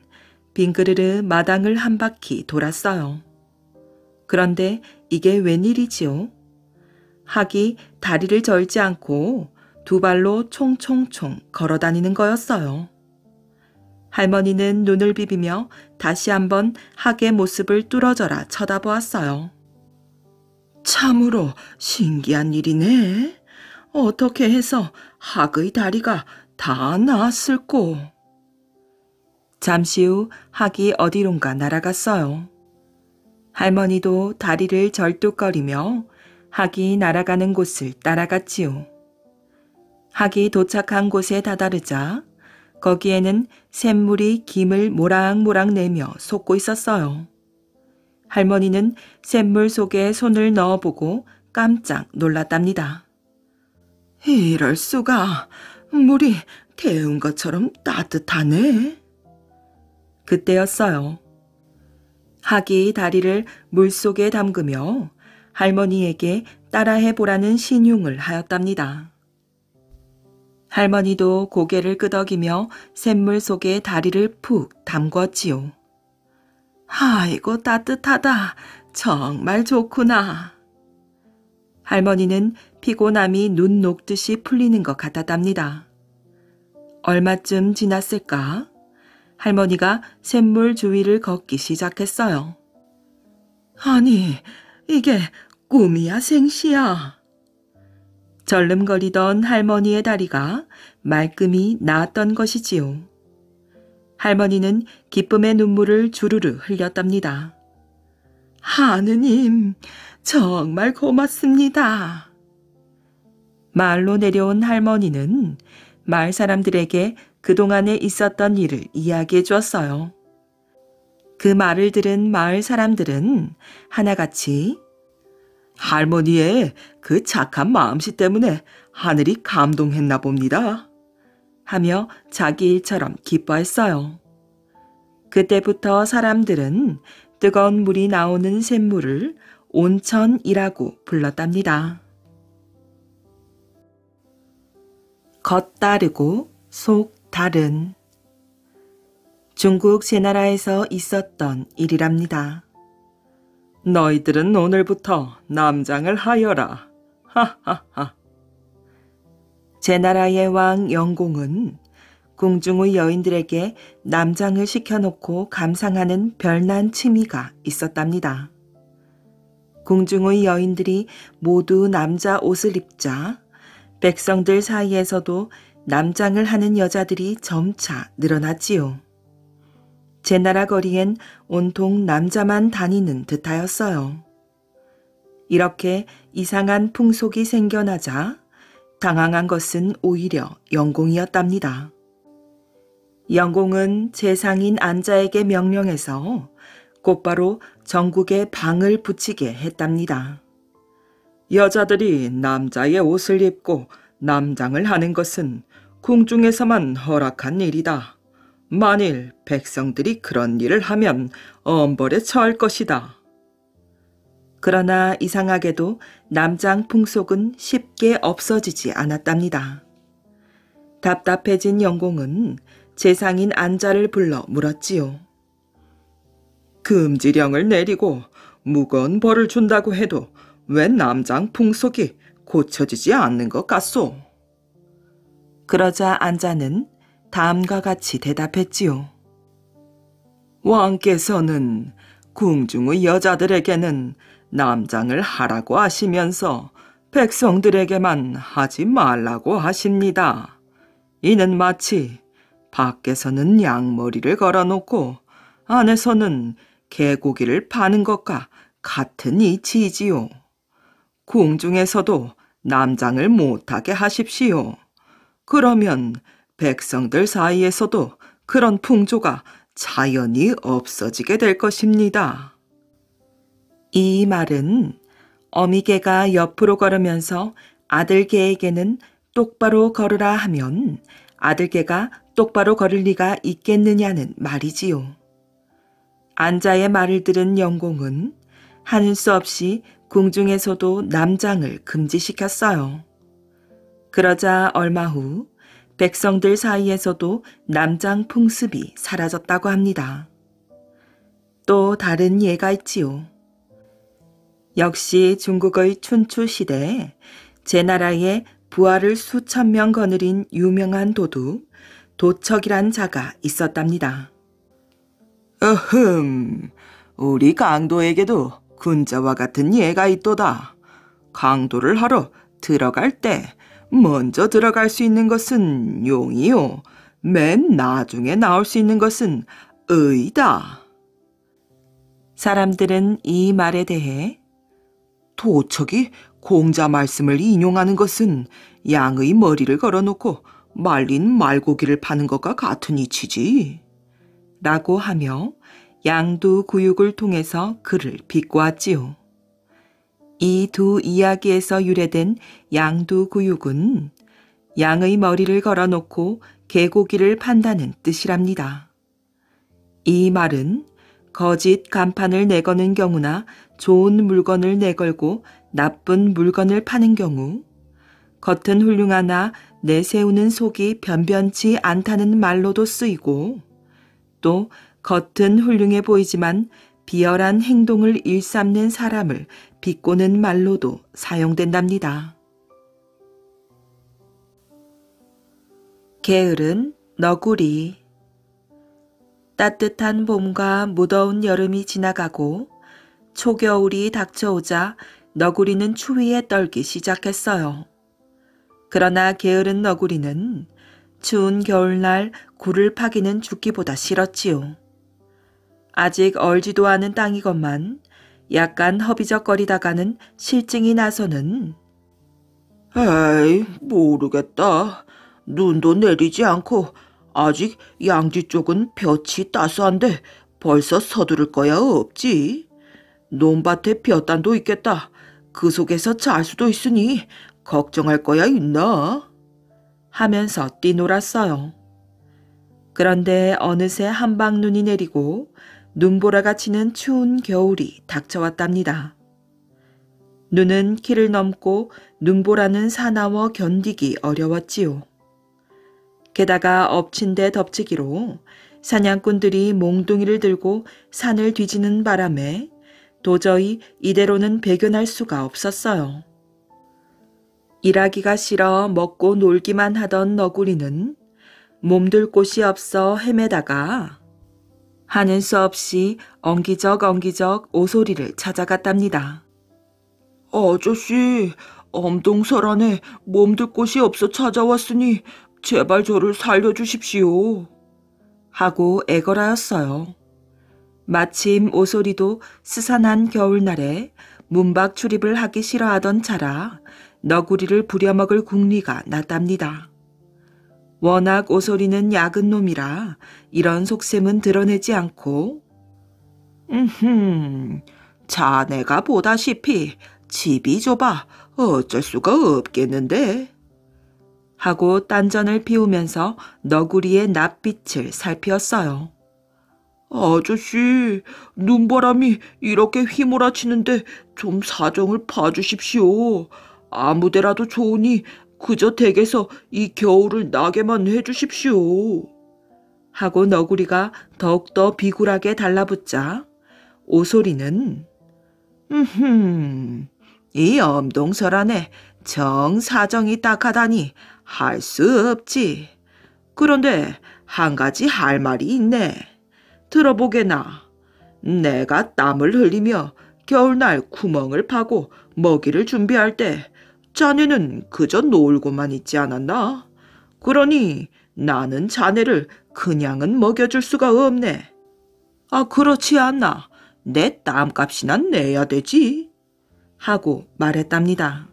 빙그르르 마당을 한 바퀴 돌았어요. 그런데 이게 웬일이지요? 학이 다리를 절지 않고 두 발로 총총총 걸어다니는 거였어요. 할머니는 눈을 비비며 다시 한번 학의 모습을 뚫어져라 쳐다보았어요. 참으로 신기한 일이네. 어떻게 해서 학의 다리가 다 나았을꼬. 잠시 후 학이 어디론가 날아갔어요. 할머니도 다리를 절뚝거리며 학이 날아가는 곳을 따라갔지요. 학이 도착한 곳에 다다르자 거기에는 샘물이 김을 모락모락 내며 솟고 있었어요. 할머니는 샘물 속에 손을 넣어보고 깜짝 놀랐답니다. 이럴 수가, 물이 데운 것처럼 따뜻하네. 그때였어요. 학이 다리를 물속에 담그며 할머니에게 따라해보라는 신용을 하였답니다. 할머니도 고개를 끄덕이며 샘물 속에 다리를 푹 담궜지요. 아이고 따뜻하다. 정말 좋구나. 할머니는 피곤함이 눈 녹듯이 풀리는 것 같았답니다. 얼마쯤 지났을까? 할머니가 샘물 주위를 걷기 시작했어요. 아니, 이게 꿈이야 생시야. 절름거리던 할머니의 다리가 말끔히 나았던 것이지요. 할머니는 기쁨의 눈물을 주르르 흘렸답니다. 하느님, 정말 고맙습니다. 마을로 내려온 할머니는 마을 사람들에게 그동안에 있었던 일을 이야기해 주었어요. 그 말을 들은 마을 사람들은 하나같이 할머니의 그 착한 마음씨 때문에 하늘이 감동했나 봅니다. 하며 자기 일처럼 기뻐했어요. 그때부터 사람들은 뜨거운 물이 나오는 샘물을 온천이라고 불렀답니다. 겉다르고 속 다른 중국 제나라에서 있었던 일이랍니다. 너희들은 오늘부터 남장을 하여라. 하하하. 제나라의 왕 영공은 궁중의 여인들에게 남장을 시켜놓고 감상하는 별난 취미가 있었답니다. 궁중의 여인들이 모두 남자 옷을 입자 백성들 사이에서도 남장을 하는 여자들이 점차 늘어났지요. 제나라 거리엔 온통 남자만 다니는 듯하였어요. 이렇게 이상한 풍속이 생겨나자 당황한 것은 오히려 영공이었답니다. 영공은 제상인 안자에게 명령해서 곧바로 전국에 방을 붙이게 했답니다. 여자들이 남자의 옷을 입고 남장을 하는 것은 궁중에서만 허락한 일이다. 만일 백성들이 그런 일을 하면 엄벌에 처할 것이다. 그러나 이상하게도 남장 풍속은 쉽게 없어지지 않았답니다. 답답해진 영공은 제상인 안자를 불러 물었지요. 금지령을 내리고 무거운 벌을 준다고 해도 왜 남장 풍속이 고쳐지지 않는 것 같소? 그러자 안자는 다음과 같이 대답했지요. 왕께서는 궁중의 여자들에게는 남장을 하라고 하시면서 백성들에게만 하지 말라고 하십니다. 이는 마치 밖에서는 양머리를 걸어놓고 안에서는 개고기를 파는 것과 같은 이치이지요. 궁중에서도 남장을 못하게 하십시오. 그러면 백성들 사이에서도 그런 풍조가 자연히 없어지게 될 것입니다. 이 말은 어미개가 옆으로 걸으면서 아들개에게는 똑바로 걸으라 하면 아들개가 똑바로 걸을 리가 있겠느냐는 말이지요. 안자의 말을 들은 영공은 하는 수 없이 궁중에서도 남장을 금지시켰어요. 그러자 얼마 후 백성들 사이에서도 남장 풍습이 사라졌다고 합니다. 또 다른 예가 있지요. 역시 중국의 춘추 시대에 제나라에 부하를 수천 명 거느린 유명한 도둑 도척이란 자가 있었답니다. 우리 강도에게도 군자와 같은 예가 있도다. 강도를 하러 들어갈 때 먼저 들어갈 수 있는 것은 용이요, 맨 나중에 나올 수 있는 것은 의다. 사람들은 이 말에 대해 도척이 공자 말씀을 인용하는 것은 양의 머리를 걸어놓고 말린 말고기를 파는 것과 같은 이치지 라고 하며 양두구육을 통해서 그를 비꼬았지요. 이 두 이야기에서 유래된 양두구육은 양의 머리를 걸어놓고 개고기를 판다는 뜻이랍니다. 이 말은 거짓 간판을 내거는 경우나 좋은 물건을 내걸고 나쁜 물건을 파는 경우, 겉은 훌륭하나 내세우는 속이 변변치 않다는 말로도 쓰이고, 또 겉은 훌륭해 보이지만 비열한 행동을 일삼는 사람을 비꼬는 말로도 사용된답니다. 게으른 너구리. 따뜻한 봄과 무더운 여름이 지나가고 초겨울이 닥쳐오자 너구리는 추위에 떨기 시작했어요. 그러나 게으른 너구리는 추운 겨울날 굴을 파기는 죽기보다 싫었지요. 아직 얼지도 않은 땅이건만 약간 허비적거리다가는 실증이 나서는 에이, 모르겠다. 눈도 내리지 않고 아직 양지 쪽은 볕이 따스한데 벌써 서두를 거야 없지. 논밭에 볕단도 있겠다. 그 속에서 잘 수도 있으니 걱정할 거야 있나? 하면서 뛰놀았어요. 그런데 어느새 한방눈이 내리고 눈보라가 치는 추운 겨울이 닥쳐왔답니다. 눈은 키를 넘고 눈보라는 사나워 견디기 어려웠지요. 게다가 엎친 데 덮치기로 사냥꾼들이 몽둥이를 들고 산을 뒤지는 바람에 도저히 이대로는 배견할 수가 없었어요. 일하기가 싫어 먹고 놀기만 하던 너구리는 몸둘 곳이 없어 헤매다가 하는 수 없이 엉기적 오소리를 찾아갔답니다. 아저씨, 엄동설 안에 몸둘 곳이 없어 찾아왔으니 제발 저를 살려주십시오. 하고 애걸하였어요. 마침 오소리도 스산한 겨울날에 문밖 출입을 하기 싫어하던 차라 너구리를 부려먹을 궁리가 났답니다. 워낙 오소리는 약은 놈이라 이런 속셈은 드러내지 않고 자네가 보다시피 집이 좁아 어쩔 수가 없겠는데 하고 딴전을 피우면서 너구리의 낯빛을 살피었어요. 아저씨, 눈바람이 이렇게 휘몰아치는데 좀 사정을 봐주십시오. 아무데라도 좋으니 그저 댁에서 이 겨울을 나게만 해주십시오. 하고 너구리가 더욱더 비굴하게 달라붙자 오소리는 이 엄동설 안에 정 사정이 딱하다니 할 수 없지. 그런데 한 가지 할 말이 있네. 들어보게나. 내가 땀을 흘리며 겨울날 구멍을 파고 먹이를 준비할 때 자네는 그저 놀고만 있지 않았나? 그러니 나는 자네를 그냥은 먹여줄 수가 없네. 아, 그렇지 않나? 내 땀값이나 내야 되지. 하고 말했답니다.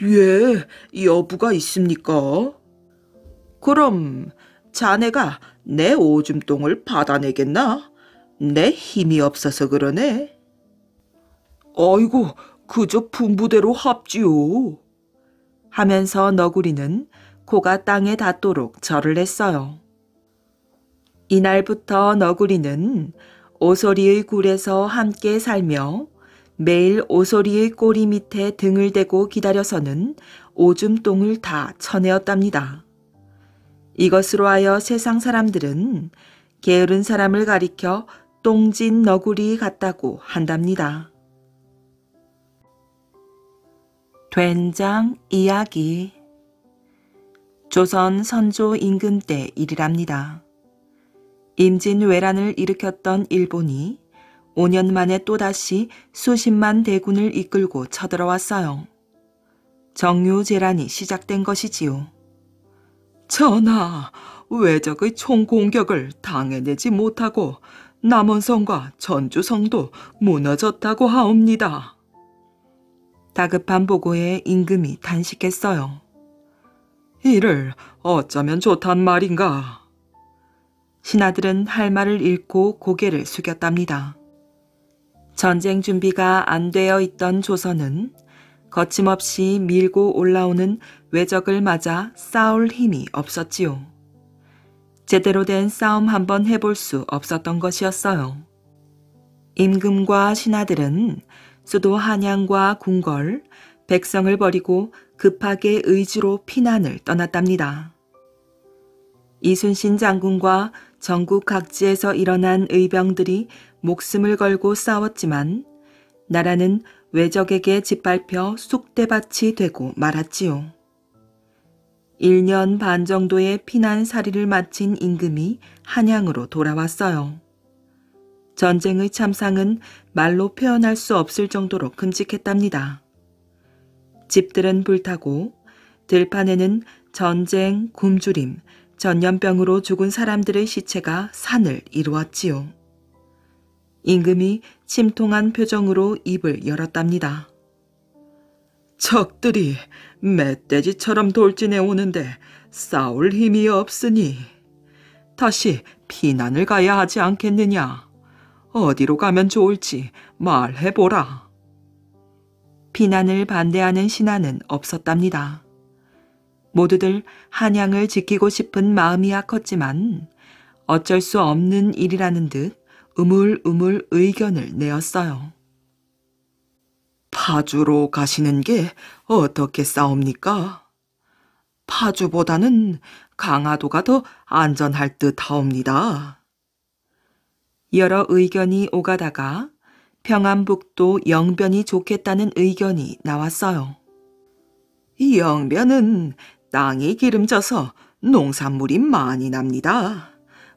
예, 여부가 있습니까? 그럼 자네가 내 오줌똥을 받아내겠나? 내 힘이 없어서 그러네. 아이고, 그저 분부대로 합지요. 하면서 너구리는 코가 땅에 닿도록 절을 했어요. 이날부터 너구리는 오소리의 굴에서 함께 살며 매일 오소리의 꼬리 밑에 등을 대고 기다려서는 오줌똥을 다 쳐내었답니다. 이것으로 하여 세상 사람들은 게으른 사람을 가리켜 똥진 너구리 같다고 한답니다. 된장 이야기. 조선 선조 임금 때 일이랍니다. 임진왜란을 일으켰던 일본이 5년 만에 또다시 수십만 대군을 이끌고 쳐들어왔어요. 정유재란이 시작된 것이지요. 전하, 외적의 총공격을 당해내지 못하고 남원성과 전주성도 무너졌다고 하옵니다. 다급한 보고에 임금이 단식했어요. 이를 어쩌면 좋단 말인가. 신하들은 할 말을 잃고 고개를 숙였답니다. 전쟁 준비가 안 되어 있던 조선은 거침없이 밀고 올라오는 외적을 맞아 싸울 힘이 없었지요. 제대로 된 싸움 한번 해볼 수 없었던 것이었어요. 임금과 신하들은 수도 한양과 궁궐, 백성을 버리고 급하게 의주로 피난을 떠났답니다. 이순신 장군과 전국 각지에서 일어난 의병들이 목숨을 걸고 싸웠지만 나라는 외적에게 짓밟혀 쑥대밭이 되고 말았지요. 1년 반 정도의 피난살이를 마친 임금이 한양으로 돌아왔어요. 전쟁의 참상은 말로 표현할 수 없을 정도로 끔찍했답니다. 집들은 불타고 들판에는 전쟁, 굶주림, 전염병으로 죽은 사람들의 시체가 산을 이루었지요. 임금이 침통한 표정으로 입을 열었답니다. 적들이 멧돼지처럼 돌진해 오는데 싸울 힘이 없으니 다시 피난을 가야 하지 않겠느냐. 어디로 가면 좋을지 말해보라. 피난을 반대하는 신하는 없었답니다. 모두들 한양을 지키고 싶은 마음이야 컸지만 어쩔 수 없는 일이라는 듯 우물우물 의견을 내었어요. 파주로 가시는 게 어떻게 싸웁니까? 파주보다는 강화도가 더 안전할 듯 하옵니다. 여러 의견이 오가다가 평안북도 영변이 좋겠다는 의견이 나왔어요. 이 영변은 땅이 기름져서 농산물이 많이 납니다.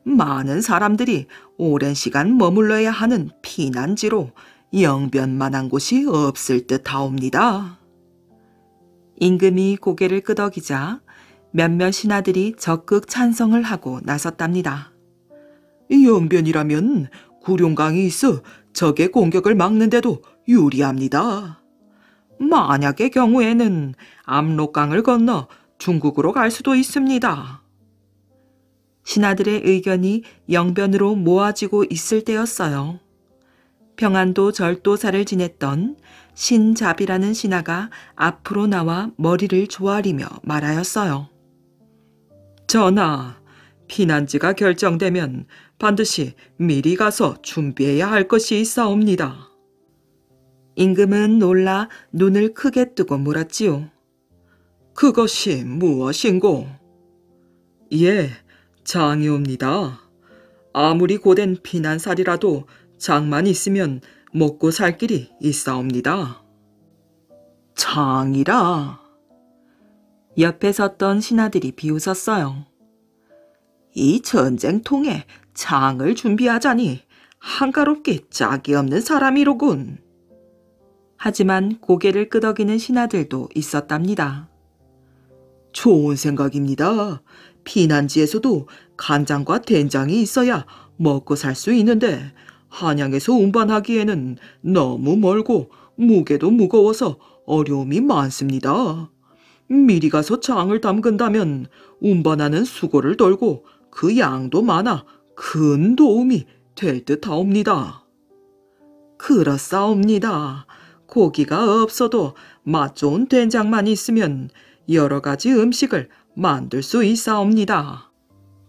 많은 사람들이 오랜 시간 머물러야 하는 피난지로 영변만한 곳이 없을 듯 하옵니다. 임금이 고개를 끄덕이자 몇몇 신하들이 적극 찬성을 하고 나섰답니다. 영변이라면 구룡강이 있어 적의 공격을 막는데도 유리합니다. 만약의 경우에는 압록강을 건너 중국으로 갈 수도 있습니다. 신하들의 의견이 영변으로 모아지고 있을 때였어요. 평안도 절도사를 지냈던 신잡이라는 신하가 앞으로 나와 머리를 조아리며 말하였어요. 전하, 피난지가 결정되면 반드시 미리 가서 준비해야 할 것이 있사옵니다. 임금은 놀라 눈을 크게 뜨고 물었지요. 그것이 무엇인고? 예, 장이옵니다. 아무리 고된 피난살이라도 장만 있으면 먹고 살 길이 있사옵니다. 장이라. 옆에 섰던 신하들이 비웃었어요. 이 전쟁통에 장을 준비하자니 한가롭게 짝이 없는 사람이로군. 하지만 고개를 끄덕이는 신하들도 있었답니다. 좋은 생각입니다. 피난지에서도 간장과 된장이 있어야 먹고 살 수 있는데 한양에서 운반하기에는 너무 멀고 무게도 무거워서 어려움이 많습니다. 미리 가서 장을 담근다면 운반하는 수고를 덜고 그 양도 많아 큰 도움이 될 듯하옵니다. 그렇사옵니다. 고기가 없어도 맛 좋은 된장만 있으면 여러 가지 음식을 만들 수 있사옵니다.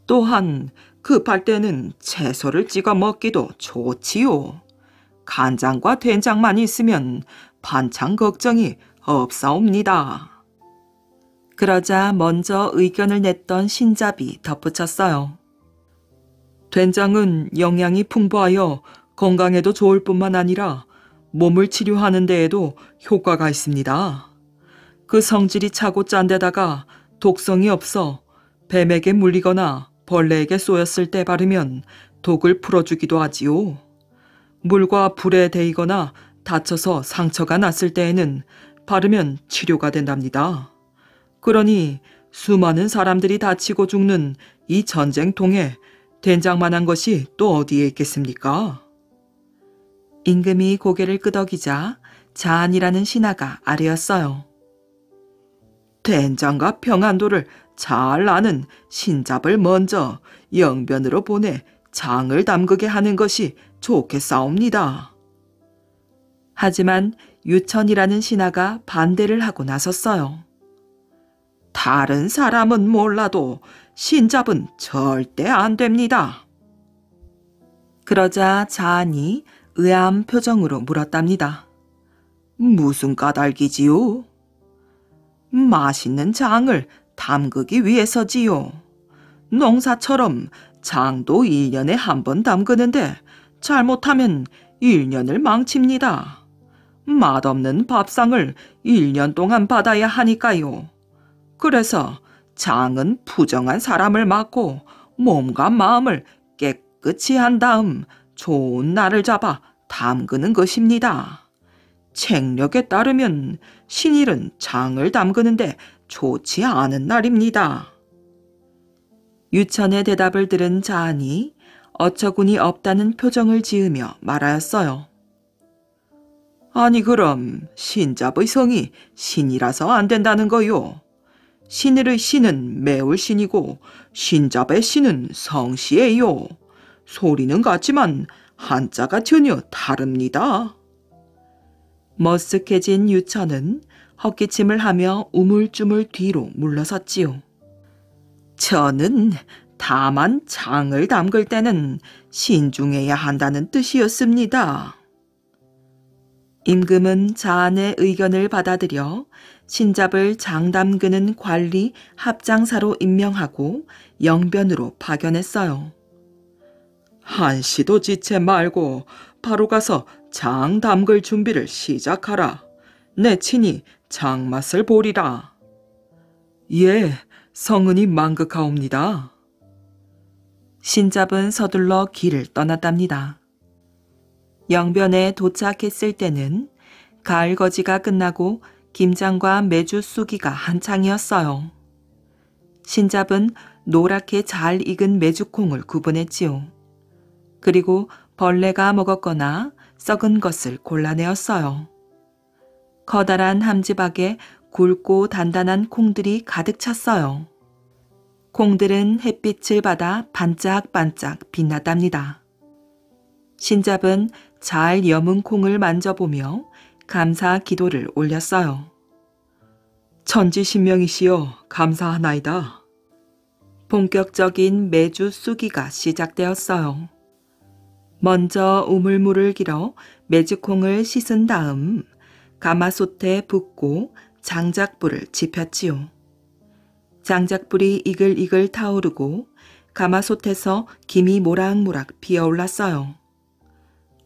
또한 급할 때는 채소를 찍어 먹기도 좋지요. 간장과 된장만 있으면 반찬 걱정이 없사옵니다. 그러자 먼저 의견을 냈던 신잡이 덧붙였어요. 된장은 영양이 풍부하여 건강에도 좋을 뿐만 아니라 몸을 치료하는 데에도 효과가 있습니다. 그 성질이 차고 짠 데다가 독성이 없어 뱀에게 물리거나 벌레에게 쏘였을 때 바르면 독을 풀어주기도 하지요. 물과 불에 데이거나 다쳐서 상처가 났을 때에는 바르면 치료가 된답니다. 그러니 수많은 사람들이 다치고 죽는 이 전쟁통에 된장만한 것이 또 어디에 있겠습니까? 임금이 고개를 끄덕이자 자안이라는 신하가 아뢰었어요. 된장과 평안도를 잘 아는 신잡을 먼저 영변으로 보내 장을 담그게 하는 것이 좋겠사옵니다. 하지만 유천이라는 신하가 반대를 하고 나섰어요. 다른 사람은 몰라도 신잡은 절대 안 됩니다. 그러자 자안이 의아한 표정으로 물었답니다. 무슨 까닭이지요? 맛있는 장을 담그기 위해서지요. 농사처럼 장도 1년에 한 번 담그는데 잘못하면 1년을 망칩니다. 맛없는 밥상을 1년 동안 받아야 하니까요. 그래서 장은 부정한 사람을 막고 몸과 마음을 깨끗이 한 다음 좋은 날을 잡아 담그는 것입니다. 책력에 따르면 신일은 장을 담그는데 좋지 않은 날입니다. 유천의 대답을 들은 자안이 어처구니 없다는 표정을 지으며 말하였어요. 아니 그럼 신잡의 성이 신이라서 안 된다는 거요. 신일의 신은 매울 신이고 신잡의 신은 성씨예요. 소리는 같지만 한자가 전혀 다릅니다. 머쓱해진 유천은 헛기침을 하며 우물쭈물 뒤로 물러섰지요. 저는 다만 장을 담글 때는 신중해야 한다는 뜻이었습니다. 임금은 자안의 의견을 받아들여 신잡을 장 담그는 관리 합장사로 임명하고 영변으로 파견했어요. 한시도 지체 말고 바로 가서 장 담글 준비를 시작하라. 내 친히 장맛을 보리라. 예, 성은이 망극하옵니다. 신잡은 서둘러 길을 떠났답니다. 영변에 도착했을 때는 가을 거지가 끝나고 김장과 메주 쑤기가 한창이었어요. 신잡은 노랗게 잘 익은 메주콩을 구분했지요. 그리고 벌레가 먹었거나 썩은 것을 골라내었어요. 커다란 함지박에 굵고 단단한 콩들이 가득 찼어요. 콩들은 햇빛을 받아 반짝반짝 빛났답니다. 신잡은 잘 여문 콩을 만져보며 감사 기도를 올렸어요. 천지신명이시여 감사하나이다. 본격적인 메주 쑤기가 시작되었어요. 먼저 우물물을 길어 메주콩을 씻은 다음 가마솥에 붓고 장작불을 지폈지요. 장작불이 이글이글 타오르고 가마솥에서 김이 모락모락 피어올랐어요.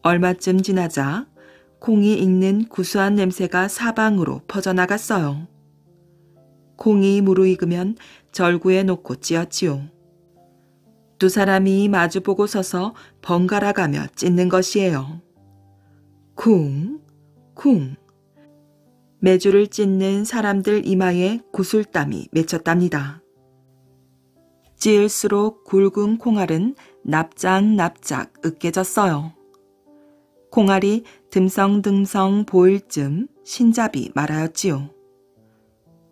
얼마쯤 지나자 콩이 익는 구수한 냄새가 사방으로 퍼져나갔어요. 콩이 무르익으면 절구에 놓고 찧었지요. 두 사람이 마주보고 서서 번갈아가며 찢는 것이에요. 쿵, 쿵. 메주를 찢는 사람들 이마에 구슬땀이 맺혔답니다. 찌을수록 굵은 콩알은 납작납작 으깨졌어요. 콩알이 듬성듬성 보일 쯤 신잡이 말하였지요.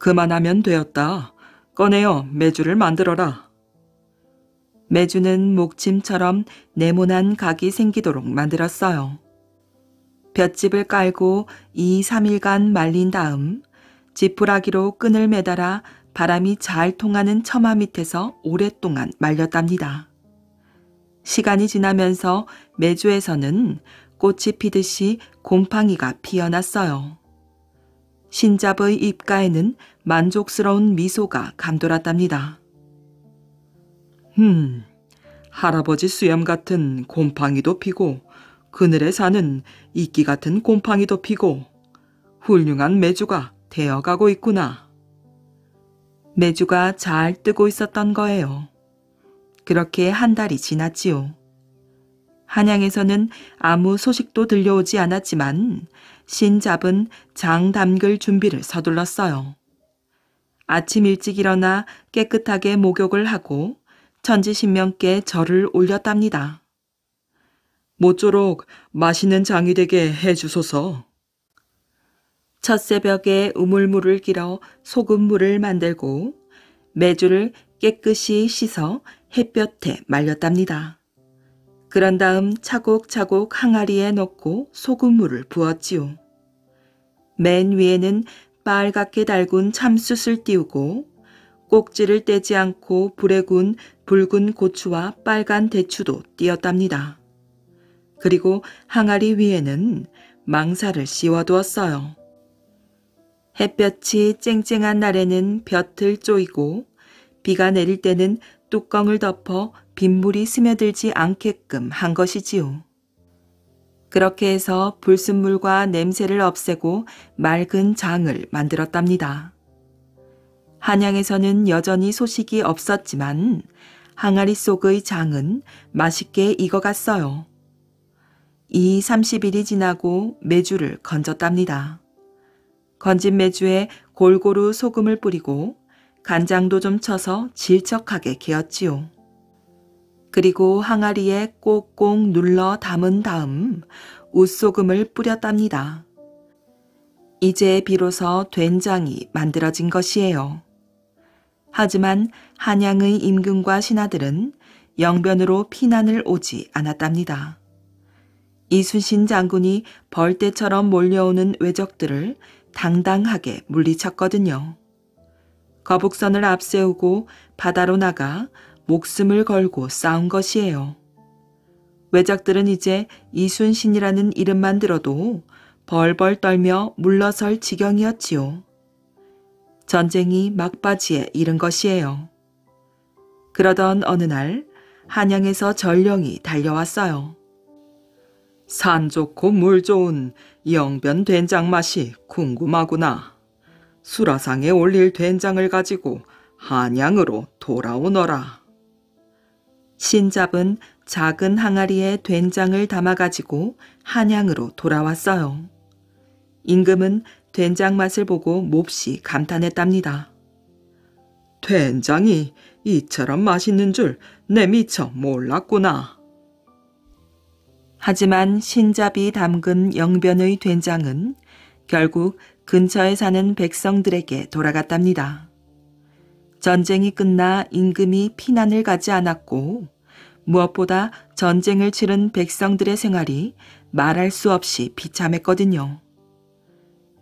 그만하면 되었다. 꺼내어 메주를 만들어라. 메주는 목침처럼 네모난 각이 생기도록 만들었어요. 볏짚을 깔고 2, 3일간 말린 다음 지푸라기로 끈을 매달아 바람이 잘 통하는 처마 밑에서 오랫동안 말렸답니다. 시간이 지나면서 메주에서는 꽃이 피듯이 곰팡이가 피어났어요. 신잡의 입가에는 만족스러운 미소가 감돌았답니다. 할아버지 수염 같은 곰팡이도 피고 그늘에 사는 이끼 같은 곰팡이도 피고 훌륭한 메주가 되어가고 있구나. 메주가 잘 뜨고 있었던 거예요. 그렇게 한 달이 지났지요. 한양에서는 아무 소식도 들려오지 않았지만 신잡은 장 담글 준비를 서둘렀어요. 아침 일찍 일어나 깨끗하게 목욕을 하고 천지신명께 절을 올렸답니다. 모쪼록 맛있는 장이 되게 해주소서. 첫 새벽에 우물물을 길어 소금물을 만들고 메주를 깨끗이 씻어 햇볕에 말렸답니다. 그런 다음 차곡차곡 항아리에 넣고 소금물을 부었지요. 맨 위에는 빨갛게 달군 참숯을 띄우고 꼭지를 떼지 않고 불에 구운 붉은 고추와 빨간 대추도 띄었답니다. 그리고 항아리 위에는 망사를 씌워두었어요. 햇볕이 쨍쨍한 날에는 볕을 쪼이고 비가 내릴 때는 뚜껑을 덮어 빗물이 스며들지 않게끔 한 것이지요. 그렇게 해서 불순물과 냄새를 없애고 맑은 장을 만들었답니다. 한양에서는 여전히 소식이 없었지만 항아리 속의 장은 맛있게 익어갔어요. 이 30일이 지나고 메주를 건졌답니다. 건진 메주에 골고루 소금을 뿌리고 간장도 좀 쳐서 질척하게 개었지요. 그리고 항아리에 꼭꼭 눌러 담은 다음 웃소금을 뿌렸답니다. 이제 비로소 된장이 만들어진 것이에요. 하지만 한양의 임금과 신하들은 영변으로 피난을 오지 않았답니다. 이순신 장군이 벌떼처럼 몰려오는 왜적들을 당당하게 물리쳤거든요. 거북선을 앞세우고 바다로 나가 목숨을 걸고 싸운 것이에요. 왜적들은 이제 이순신이라는 이름만 들어도 벌벌 떨며 물러설 지경이었지요. 전쟁이 막바지에 이른 것이에요. 그러던 어느 날 한양에서 전령이 달려왔어요. 산 좋고 물 좋은 영변 된장 맛이 궁금하구나. 수라상에 올릴 된장을 가지고 한양으로 돌아오너라. 신잡은 작은 항아리에 된장을 담아가지고 한양으로 돌아왔어요. 임금은 된장 맛을 보고 몹시 감탄했답니다. 된장이 이처럼 맛있는 줄 내 미처 몰랐구나. 하지만 신잡이 담근 영변의 된장은 결국 근처에 사는 백성들에게 돌아갔답니다. 전쟁이 끝나 임금이 피난을 가지 않았고 무엇보다 전쟁을 치른 백성들의 생활이 말할 수 없이 비참했거든요.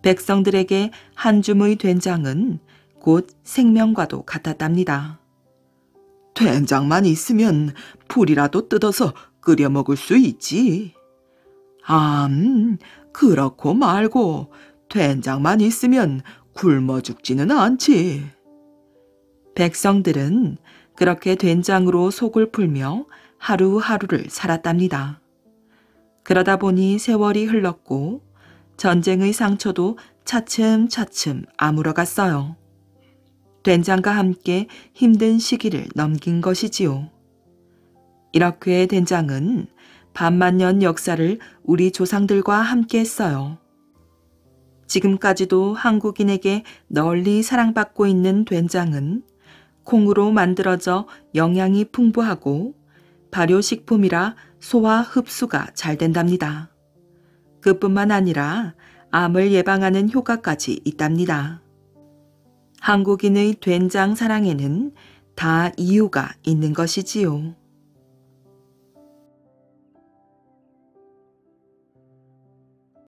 백성들에게 한 줌의 된장은 곧 생명과도 같았답니다. 된장만 있으면 불이라도 뜯어서 끓여 먹을 수 있지. 그렇고 말고 된장만 있으면 굶어 죽지는 않지. 백성들은 그렇게 된장으로 속을 풀며 하루하루를 살았답니다. 그러다 보니 세월이 흘렀고 전쟁의 상처도 차츰차츰 아물어갔어요. 된장과 함께 힘든 시기를 넘긴 것이지요. 이렇게 된장은 반만년 역사를 우리 조상들과 함께 했어요. 지금까지도 한국인에게 널리 사랑받고 있는 된장은 콩으로 만들어져 영양이 풍부하고 발효식품이라 소화 흡수가 잘 된답니다. 그뿐만 아니라 암을 예방하는 효과까지 있답니다. 한국인의 된장 사랑에는 다 이유가 있는 것이지요.